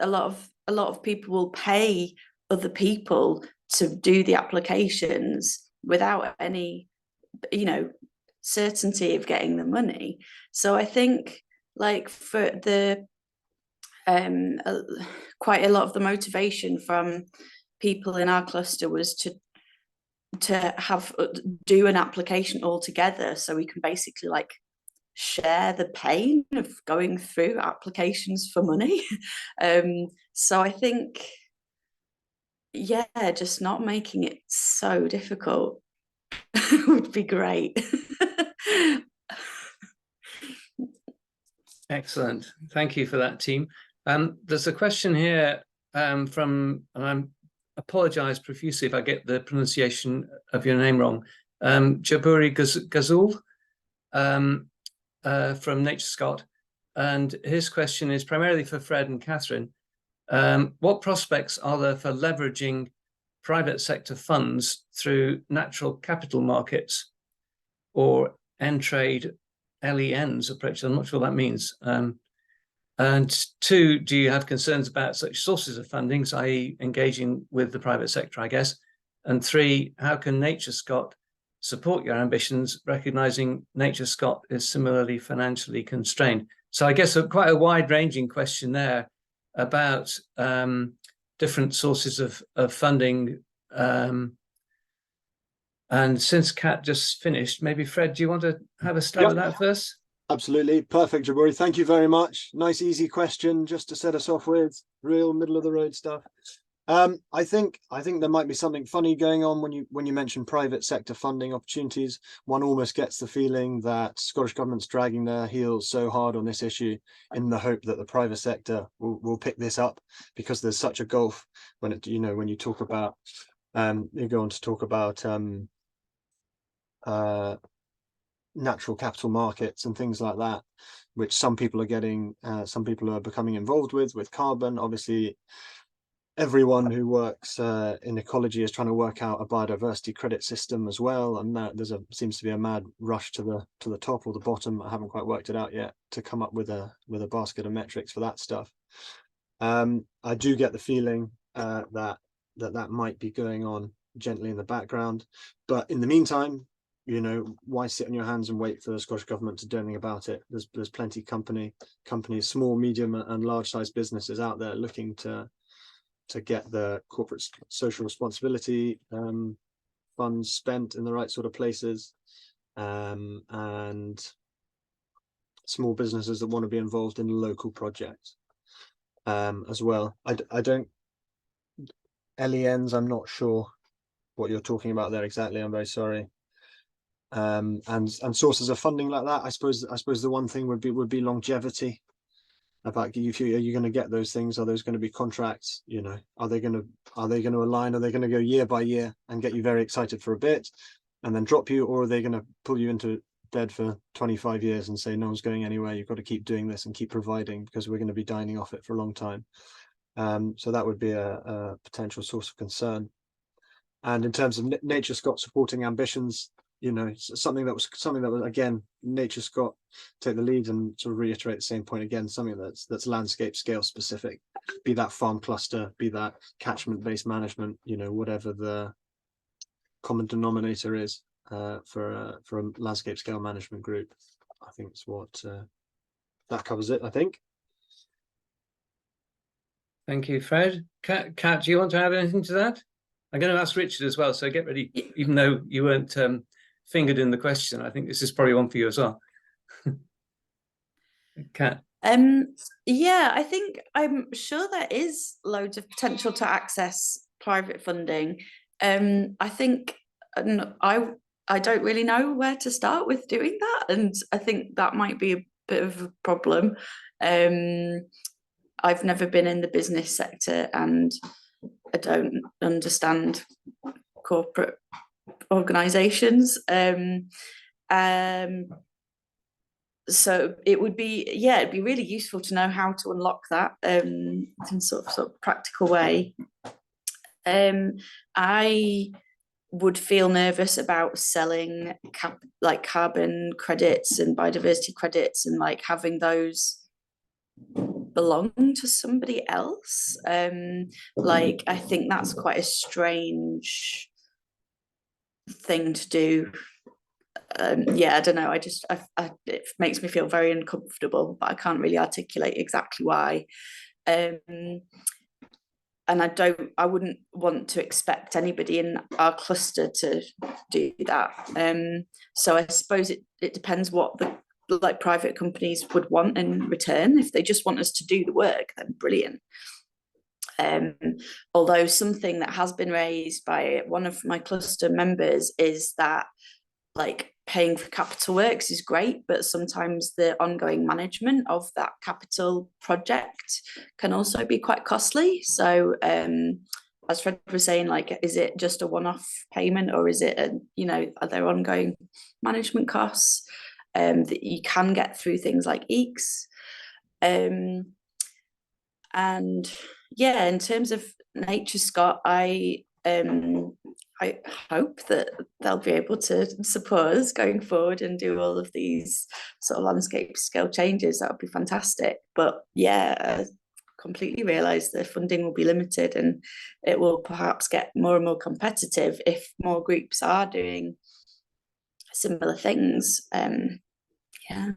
a lot of people will pay other people to do the applications without any certainty of getting the money. So I think like for the quite a lot of the motivation from people in our cluster was to do an application all together, so we can basically like share the pain of going through applications for money. So I think, yeah, just not making it so difficult would be great. Excellent. Thank you for that, team. There's a question here from, and I'm apologize profusely if I get the pronunciation of your name wrong. Jaburi Ghazul from Nature Scott. And his question is primarily for Fred and Catherine. What prospects are there for leveraging private sector funds through natural capital markets or N-Trade LENs approach? I'm not sure what that means. And two, do you have concerns about such sources of fundings, i.e. engaging with the private sector, I guess? And three, how can Nature Scott support your ambitions, recognizing Nature Scott is similarly financially constrained? So I guess quite a wide-ranging question there about different sources of funding. And since Kat just finished, maybe Fred, do you want to have a stab at that first? Absolutely. Perfect, Jaburi. Thank you very much. Nice, easy question just to set us off with. Real middle of the road stuff. I think there might be something funny going on when you mention private sector funding opportunities. One almost gets the feeling that Scottish Government's dragging their heels so hard on this issue in the hope that the private sector will pick this up, because there's such a gulf when when you talk about you go on to talk about natural capital markets and things like that, which some people are becoming involved with carbon. Obviously, everyone who works in ecology is trying to work out a biodiversity credit system as well, and that seems to be a mad rush to the top or the bottom. I haven't quite worked it out yet to come up with a basket of metrics for that stuff. I do get the feeling that might be going on gently in the background, but in the meantime, why sit on your hands and wait for the Scottish Government to do anything about it? There's plenty companies, small, medium and large sized businesses out there looking to get the corporate social responsibility funds spent in the right sort of places, and small businesses that want to be involved in local projects as well. I don't LENs, I'm not sure what you're talking about there exactly. I'm very sorry. And sources of funding like that, I suppose the one thing would be longevity. About are you going to get those things? Are those going to be contracts? Are they going to align? Are they going to go year by year and get you very excited for a bit and then drop you, or are they going to pull you into bed for 25 years and say no one's going anywhere, you've got to keep doing this and keep providing because we're going to be dining off it for a long time? So that would be a potential source of concern. And in terms of Nature Scott supporting ambitions, something that was again, Nature Scott take the lead and sort of reiterate the same point again, something that's landscape scale specific, be that farm cluster, be that catchment based management, whatever the common denominator is for a landscape scale management group. I think it's what that covers it, I think. Thank you, Fred. Kat, do you want to add anything to that? I'm going to ask Richard as well, so get ready, even though you weren't fingered in the question. I think this is probably one for you as well. Kat. Yeah, I think I'm sure there is loads of potential to access private funding. I think I don't really know where to start with doing that, and I think that might be a bit of a problem. I've never been in the business sector and I don't understand corporate organizations. So it'd be really useful to know how to unlock that in sort of practical way. I would feel nervous about selling carbon credits and biodiversity credits and having those belong to somebody else. I think that's quite a strange thing to do. I don't know, it makes me feel very uncomfortable, but I can't really articulate exactly why. And I wouldn't want to expect anybody in our cluster to do that. So I suppose it depends what the private companies would want in return. If they just want us to do the work, then brilliant. Although something that has been raised by one of my cluster members is that paying for capital works is great, but sometimes the ongoing management of that capital project can also be quite costly. So as Fred was saying, like, is it just a one-off payment, or is it are there ongoing management costs that you can get through things like EECS? And yeah, in terms of NatureScot, I hope that they'll be able to support us going forward and do all of these sort of landscape scale changes. That would be fantastic. But yeah, I completely realise the funding will be limited, and it will perhaps get more and more competitive if more groups are doing similar things. Yeah.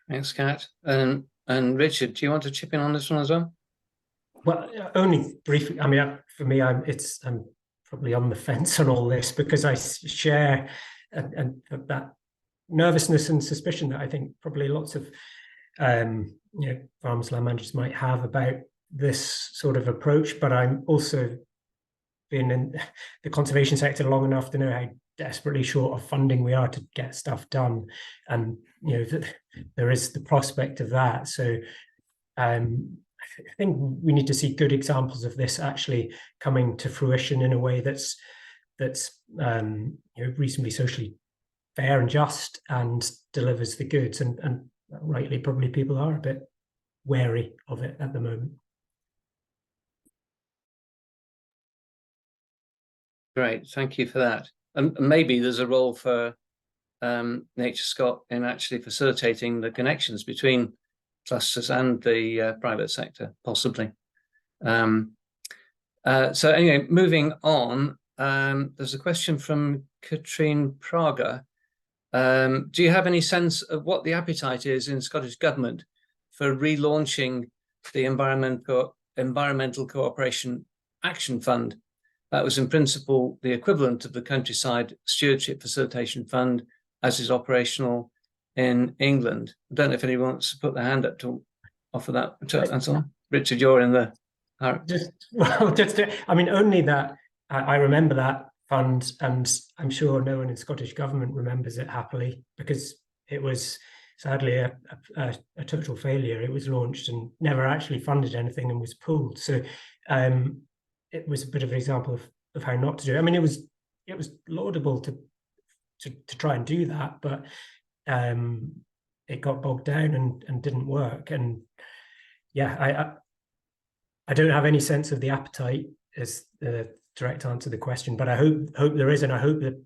Thanks, Kat. And Richard, do you want to chip in on this one as well? Well, only briefly. I mean, for me, I'm probably on the fence on all this, because I share and that nervousness and suspicion that I think probably lots of farmers, land managers might have about this sort of approach. But I'm also been in the conservation sector long enough to know how desperately short of funding we are to get stuff done, and there is the prospect of that. So I think we need to see good examples of this actually coming to fruition in a way that's reasonably socially fair and just, and delivers the goods. And rightly, probably people are a bit wary of it at the moment. Great, thank you for that. And maybe there's a role for NatureScot in actually facilitating the connections between clusters and the private sector, possibly. So anyway, moving on, there's a question from Katrine Prager. Do you have any sense of what the appetite is in Scottish Government for relaunching the Environmental Cooperation Action Fund? That was in principle the equivalent of the Countryside Stewardship Facilitation Fund as is operational in England. I don't know if anyone wants to put their hand up to offer that answer. Richard, you're in the... only that I remember that fund, and I'm sure no one in Scottish Government remembers it happily, because it was sadly a total failure. It was launched and never actually funded anything and was pulled. So it was a bit of an example of how not to do it. I mean, it was laudable to try and do that, but it got bogged down and didn't work. And yeah, I don't have any sense of the appetite as the direct answer to the question, but I hope there is, and I hope that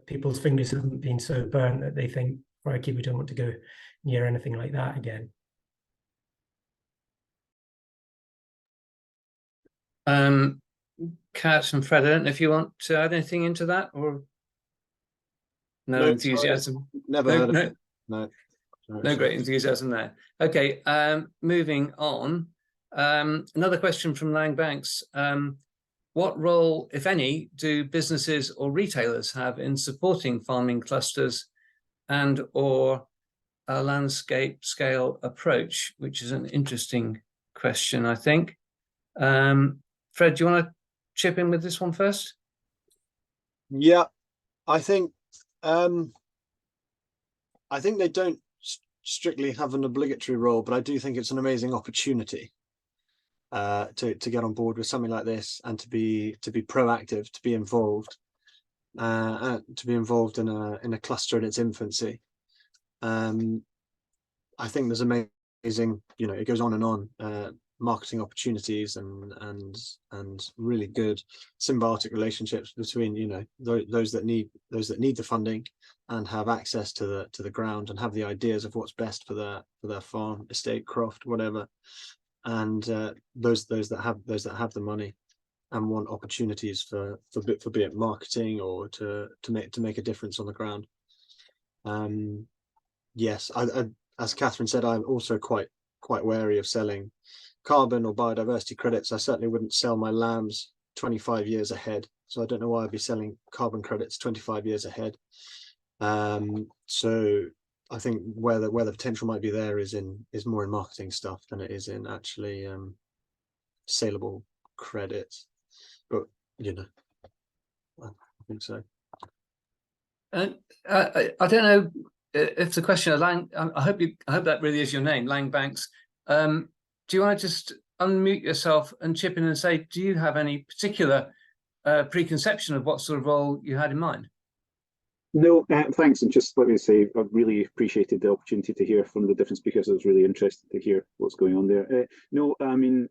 people's fingers haven't been so burnt that they think, crikey, we don't want to go near anything like that again. Kat and Fred, I don't know if you want to add anything into that, or no enthusiasm. Never heard of it. No great enthusiasm there. Okay, moving on. Another question from Lang Banks. What role, if any, do businesses or retailers have in supporting farming clusters and or a landscape scale approach, which is an interesting question, I think. Fred, do you want to chip in with this one first? Yeah, I think they don't strictly have an obligatory role, but I do think it's an amazing opportunity to get on board with something like this, and to be proactive, to be involved, in a cluster in its infancy. I think there's amazing, it goes on and on, marketing opportunities and really good symbiotic relationships between those that need the funding and have access to the ground and have the ideas of what's best for their farm, estate, croft, whatever, and those that have the money and want opportunities for be it marketing or to make a difference on the ground. Yes, I as Catherine said, I'm also quite wary of selling carbon or biodiversity credits. I certainly wouldn't sell my lambs 25 years ahead, so I don't know why I'd be selling carbon credits 25 years ahead. So I think where the potential might be there is more in marketing stuff than it is in actually saleable credits. But I think so. I don't know if the question of Lang, I hope that really is your name, Lang Banks. Do you want to just unmute yourself and chip in and say, do you have any particular preconception of what sort of role you had in mind? No, thanks. And just let me say, I've really appreciated the opportunity to hear from the different speakers. I was really interested to hear what's going on there. No, I mean,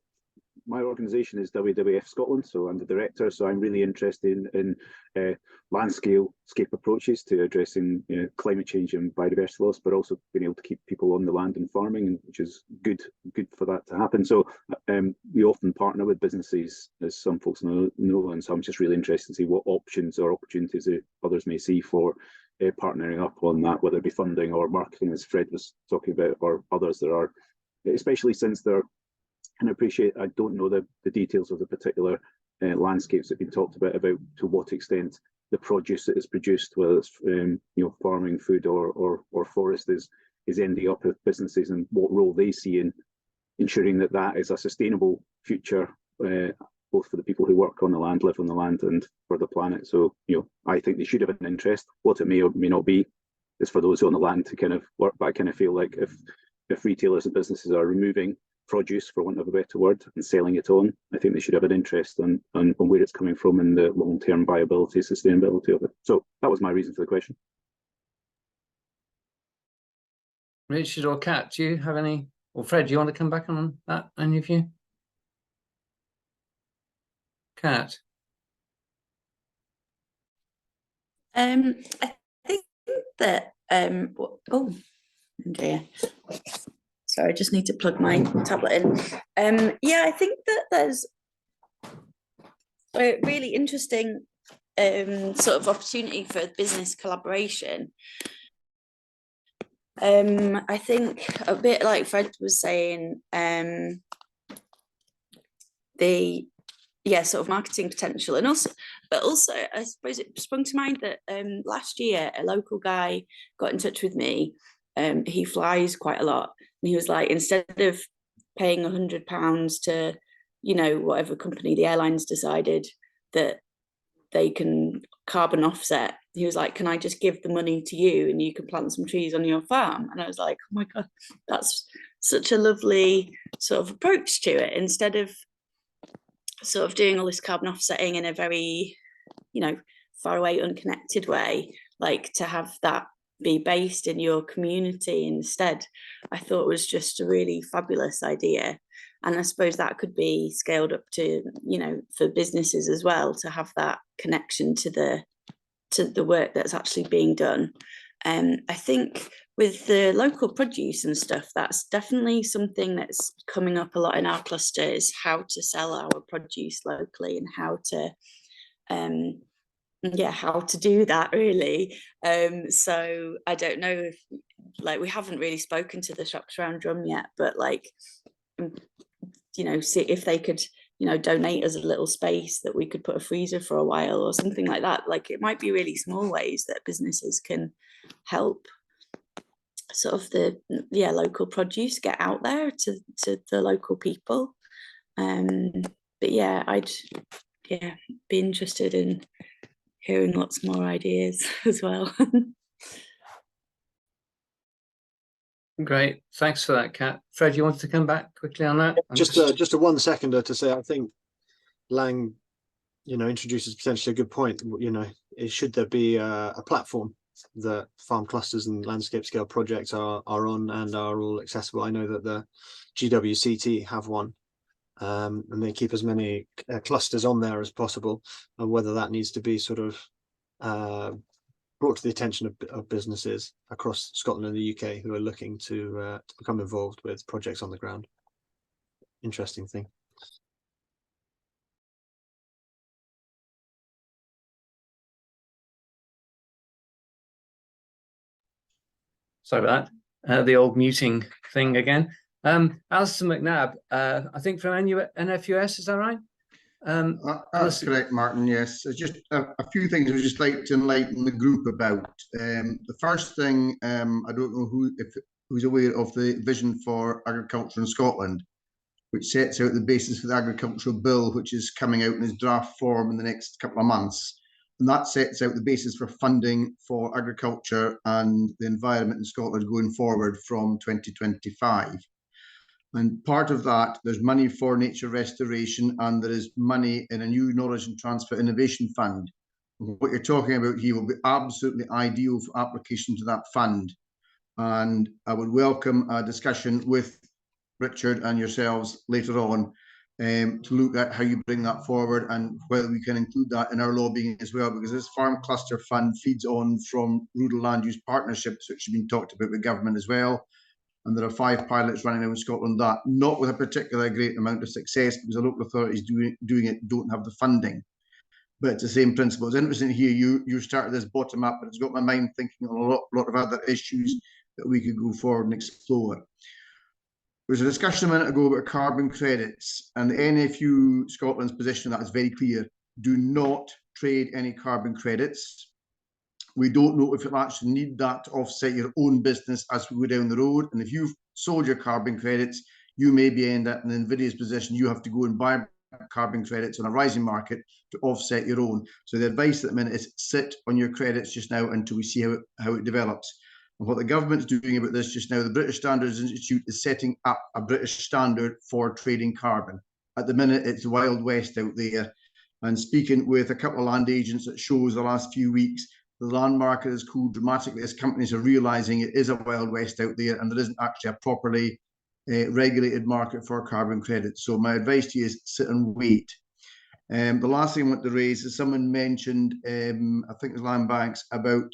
my organisation is WWF Scotland, so I'm the director. So I'm really interested in landscape approaches to addressing climate change and biodiversity loss, but also being able to keep people on the land and farming, which is good for that to happen. So we often partner with businesses, as some folks know, and so I'm just really interested to see what options or opportunities that others may see for partnering up on that, whether it be funding or marketing, as Fred was talking about, or others there are, especially since they're. And I appreciate, I don't know the details of the particular landscapes that have been talked about to what extent the produce that is produced, whether it's farming, food or forest, is ending up with businesses, and what role they see in ensuring that that is a sustainable future, both for the people who work on the land, live on the land, and for the planet. So I think they should have an interest. What it may or may not be is for those on the land to kind of work. But I kind of feel like if retailers and businesses are removing produce, for want of a better word, and selling it on, I think they should have an interest on where it's coming from and the long-term viability, sustainability of it. So that was my reason for the question. Richard or Kat, do you have any, or Fred, do you want to come back on that, any of you? Kat? I think that, oh dear. Sorry, I just need to plug my tablet in. Yeah, I think that there's a really interesting sort of opportunity for business collaboration. I think a bit like Fred was saying, the sort of marketing potential, and but also I suppose it sprung to mind that last year a local guy got in touch with me. He flies quite a lot, and he was like, instead of paying £100 to whatever company the airlines decided that they can carbon offset, he was like, can I just give the money to you and you can plant some trees on your farm? And I was like, oh my god, that's such a lovely sort of approach to it, instead of sort of doing all this carbon offsetting in a very far away, unconnected way, like to have that be based in your community instead. I thought it was just a really fabulous idea, and I suppose that could be scaled up to for businesses as well, to have that connection to the work that's actually being done. I think with the local produce and stuff, that's definitely something that's coming up a lot in our cluster, is how to sell our produce locally and how to how to do that really. So I don't know if we haven't really spoken to the shops around Drum yet, but see if they could donate us a little space that we could put a freezer for a while or something like that. It might be really small ways that businesses can help sort of the local produce get out there to the local people. But yeah, I'd be interested in hearing lots more ideas as well. Great, thanks for that, Kat. Fred, you wanted to come back quickly on that? Just a 1 seconder to say, I think Lang, introduces potentially a good point. Should there be a platform that farm clusters and landscape scale projects are on and are all accessible? I know that the GWCT have one, and they keep as many clusters on there as possible, and whether that needs to be sort of brought to the attention of businesses across Scotland and the UK who are looking to become involved with projects on the ground. Interesting thing. Sorry about that. The old muting thing again. Alistair McNabb, I think from NFUS, is that right? That's correct, Martin. Yes, it's just a few things I would just like to enlighten the group about. The first thing, I don't know who's aware of the Vision for Agriculture in Scotland, which sets out the basis for the agricultural bill, which is coming out in its draft form in the next couple of months. And that sets out the basis for funding for agriculture and the environment in Scotland going forward from 2025. And part of that, there's money for nature restoration, and there is money in a new knowledge and transfer innovation fund. What you're talking about here will be absolutely ideal for application to that fund. And I would welcome a discussion with Richard and yourselves later on to look at how you bring that forward and whether we can include that in our lobbying as well, because this farm cluster fund feeds on from rural land use partnerships, which have been talked about with government as well. And there are 5 pilots running now in Scotland, that not with a particular great amount of success, because the local authorities doing it don't have the funding. But it's the same principle. It's interesting to hear you started this bottom up, but it's got my mind thinking on a lot of other issues that we could go forward and explore. There was a discussion a minute ago about carbon credits, and the NFU Scotland's position on that is very clear. Do not trade any carbon credits. We don't know if you'll actually need that to offset your own business as we go down the road. And if you've sold your carbon credits, you may be end up in Nvidia's position. You have to go and buy carbon credits on a rising market to offset your own. So the advice at the minute is sit on your credits just now until we see how it develops. And what the government's doing about this just now, the British Standards Institute is setting up a British standard for trading carbon. At the minute, it's the Wild West out there. And speaking with a couple of land agents at shows the last few weeks, the land market has cooled dramatically as companies are realising it is a Wild West out there and there isn't actually a properly regulated market for carbon credits. So my advice to you is sit and wait. The last thing I want to raise is someone mentioned, I think it was Land Banks, about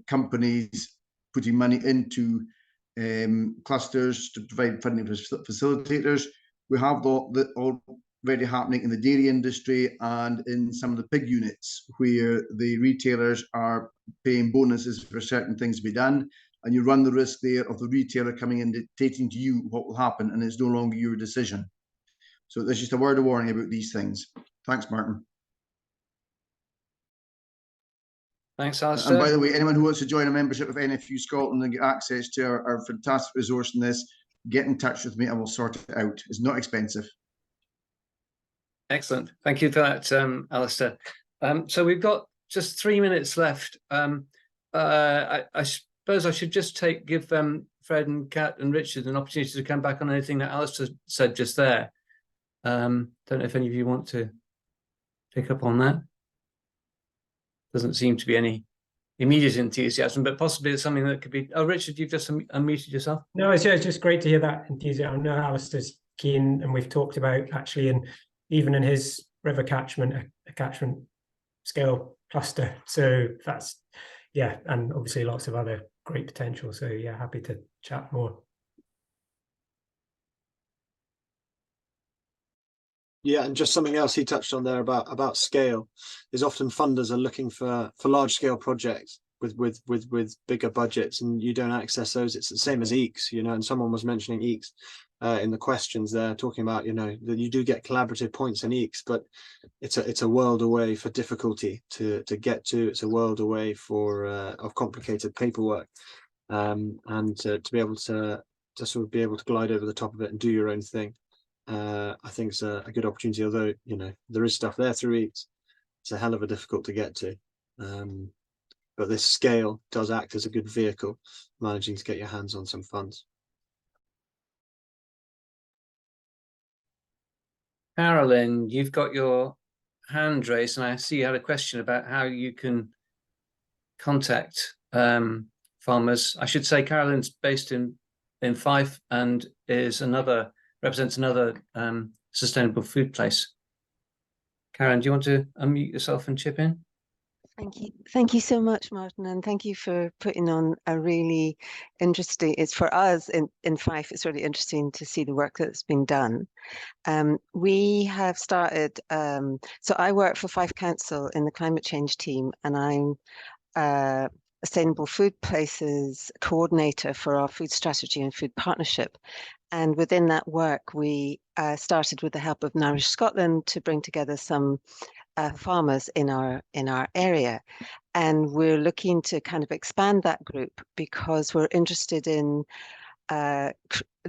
companies putting money into clusters to provide funding for facilitators. We have that already happening in the dairy industry and in some of the pig units, where the retailers are paying bonuses for certain things to be done, and you run the risk there of the retailer coming in dictating to you what will happen, and it's no longer your decision. So there's just a word of warning about these things. Thanks, Martin. Thanks, Alistair. And by the way, anyone who wants to join a membership of NFU Scotland and get access to our fantastic resource in this, get in touch with me. I will sort it out. It's not expensive. Excellent. Thank you for that, Alistair. So we've got just 3 minutes left. I suppose I should just give Fred and Kat and Richard an opportunity to come back on anything that Alistair said just there. Don't know if any of you want to pick up on that. Doesn't seem to be any immediate enthusiasm, but possibly it's something that could be. Oh, Richard, you've just unmuted yourself. No, it's just great to hear that enthusiasm. I know Alistair's keen, and we've talked about actually, even in his river catchment, a catchment scale cluster. So that's, yeah, and obviously lots of other great potential. So yeah, happy to chat more. Yeah, and just something else he touched on there about scale is often funders are looking for large scale projects with bigger budgets, and you don't access those. It's the same as EECS, you know, and someone was mentioning EECS in the questions there, talking about, you know, that you do get collaborative points in EECS, but it's a world away for difficulty to get to. It's a world away for of complicated paperwork, and to be able to sort of be able to glide over the top of it and do your own thing. I think it's a good opportunity, although, you know, there is stuff there through EECS. It's a hell of a difficult to get to. But this scale does act as a good vehicle, managing to get your hands on some funds. Carolyn, you've got your hand raised, and I see you had a question about how you can contact farmers. I should say Carolyn's based in Fife and represents another sustainable food place. Karen, do you want to unmute yourself and chip in? Thank you. Thank you so much, Martin, and thank you for putting on a really interesting, it's for us in Fife, it's really interesting to see the work that's been done. We have started, so I work for Fife Council in the climate change team, and I'm Sustainable Food Places coordinator for our food strategy and food partnership. And within that work, we started with the help of Nourish Scotland to bring together some farmers in our area, and we're looking to kind of expand that group because we're interested in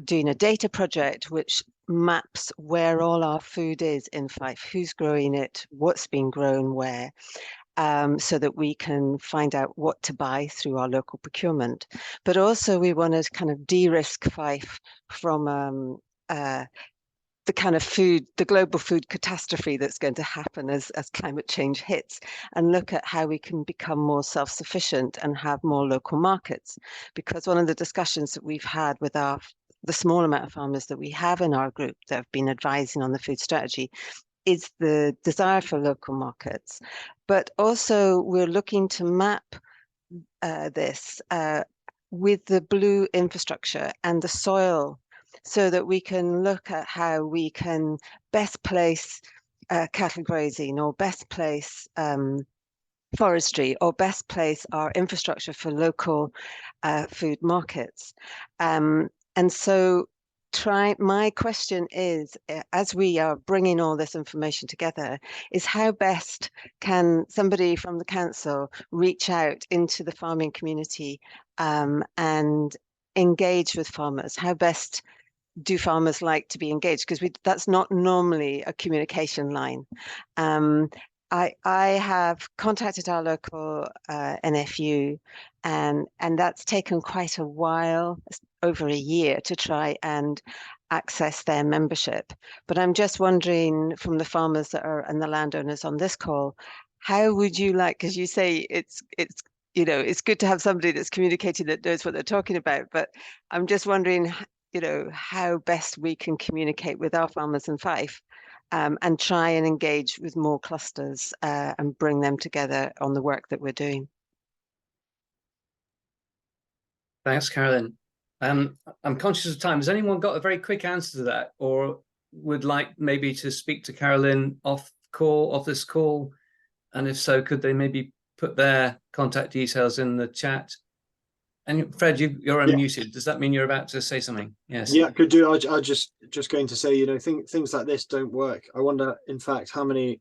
doing a data project which maps where all our food is in Fife, who's growing it, what's being grown where, so that we can find out what to buy through our local procurement. But also we want to kind of de-risk Fife from the kind of the global food catastrophe that's going to happen as climate change hits, and look at how we can become more self-sufficient and have more local markets. Because one of the discussions that we've had with the small amount of farmers that we have in our group that have been advising on the food strategy is the desire for local markets. But also we're looking to map this with the blue infrastructure and the soil, so that we can look at how we can best place cattle grazing, or best place forestry, or best place our infrastructure for local food markets. And so my question is, as we are bringing all this information together, is how best can somebody from the council reach out into the farming community and engage with farmers? How best do farmers like to be engaged? Because that's not normally a communication line. I have contacted our local NFU, and that's taken quite a while, over a year, to try and access their membership. But I'm just wondering, from the farmers that are and the landowners on this call, how would you like, because you say it's it's good to have somebody that's communicating, that knows what they're talking about, but I'm just wondering, how best we can communicate with our farmers in Fife and try and engage with more clusters and bring them together on the work that we're doing. Thanks, Carolyn. I'm conscious of time. Has anyone got a very quick answer to that, or would like maybe to speak to Carolyn off this call? And if so, could they maybe put their contact details in the chat? And Fred, you're unmuted. Does that mean you're about to say something? Yes. Yeah, could do. I just going to say, things like this don't work. I wonder, in fact, how many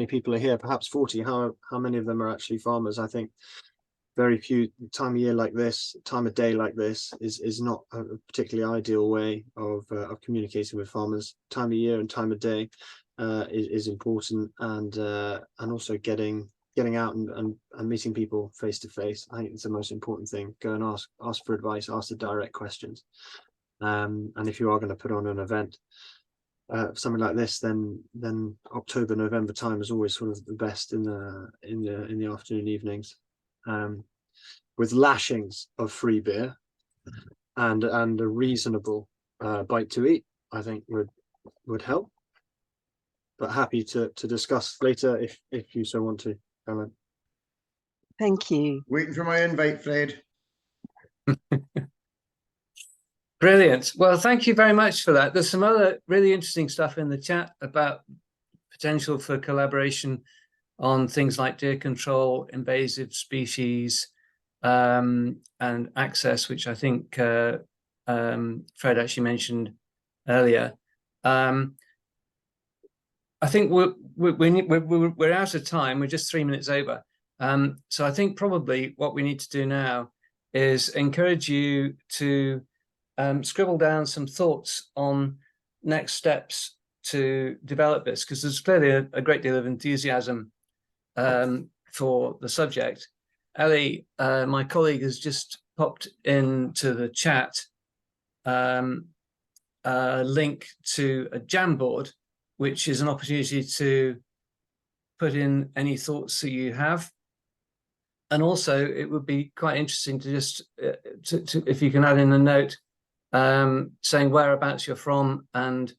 people are here? Perhaps 40. How many of them are actually farmers? I think very few. Time of year like this, time of day like this is not a particularly ideal way of communicating with farmers. Time of year and time of day is important, and also getting out and meeting people face to face. I think it's the most important thing. Go and ask for advice, ask the direct questions. And if you are going to put on an event, something like this, then October, November time is always sort of the best in the afternoon, evenings, with lashings of free beer and a reasonable bite to eat, I think would help. But happy to discuss later if you so want to, Alan. Thank you. Waiting for my invite, Fred. Brilliant. Well, thank you very much for that. There's some other really interesting stuff in the chat about potential for collaboration on things like deer control, invasive species, and access, which I think Fred actually mentioned earlier. I think we're out of time. We're just 3 minutes over. So I think probably what we need to do now is encourage you to scribble down some thoughts on next steps to develop this, because there's clearly a great deal of enthusiasm for the subject. Ellie, my colleague, has just popped into the chat a link to a Jamboard, which is an opportunity to put in any thoughts that you have. And also, it would be quite interesting to just, if you can add in a note saying whereabouts you're from and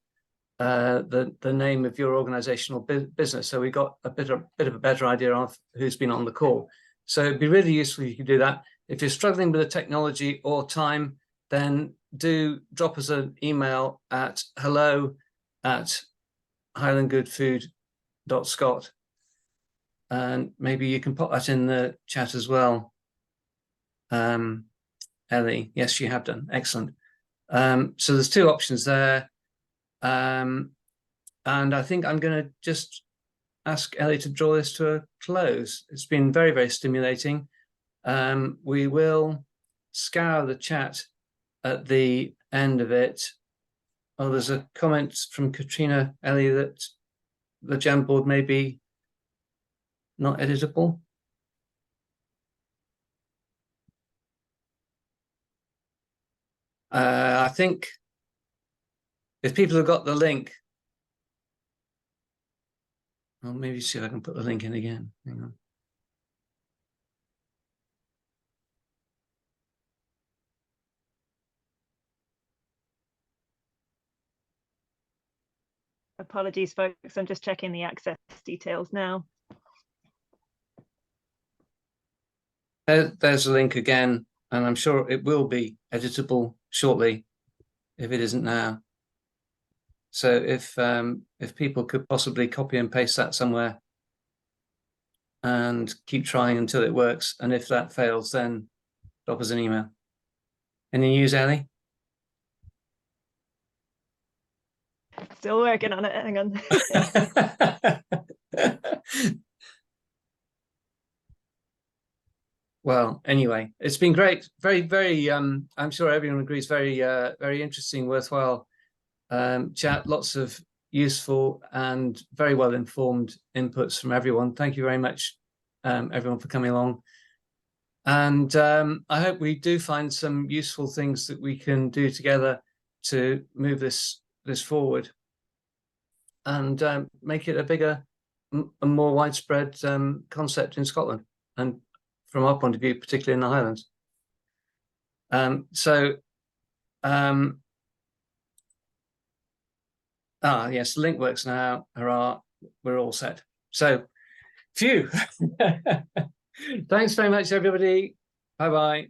the name of your organizational business. So we got a bit of a better idea of who's been on the call. So it'd be really useful if you could do that. If you're struggling with the technology or time, then do drop us an email at hello@highlandgoodfood.scot, and maybe you can put that in the chat as well. Ellie, yes, you have done. Excellent. So there's two options there. And I think I'm going to just ask Ellie to draw this to a close. It's been very, very stimulating. We will scour the chat at the end of it. Oh, there's a comment from Katrina, Ellie, that the Jamboard may be not editable. I think if people have got the link, I'll maybe see if I can put the link in again. Hang on. Apologies, folks. I'm just checking the access details now. There's a link again, and I'm sure it will be editable shortly, if it isn't now. So if people could possibly copy and paste that somewhere and keep trying until it works, and if that fails, then drop us an email. Any news, Ellie? Still working on it. Hang on. Well, anyway, it's been great. Very, I'm sure everyone agrees, very interesting, worthwhile chat. Lots of useful and very well informed inputs from everyone. Thank you very much, everyone, for coming along. And I hope we do find some useful things that we can do together to move this forward and make it a bigger and more widespread concept in Scotland, and from our point of view, particularly in the Highlands. Yes, the link works now. Hurrah, we're all set. So, phew. Thanks very much, everybody. Bye-bye.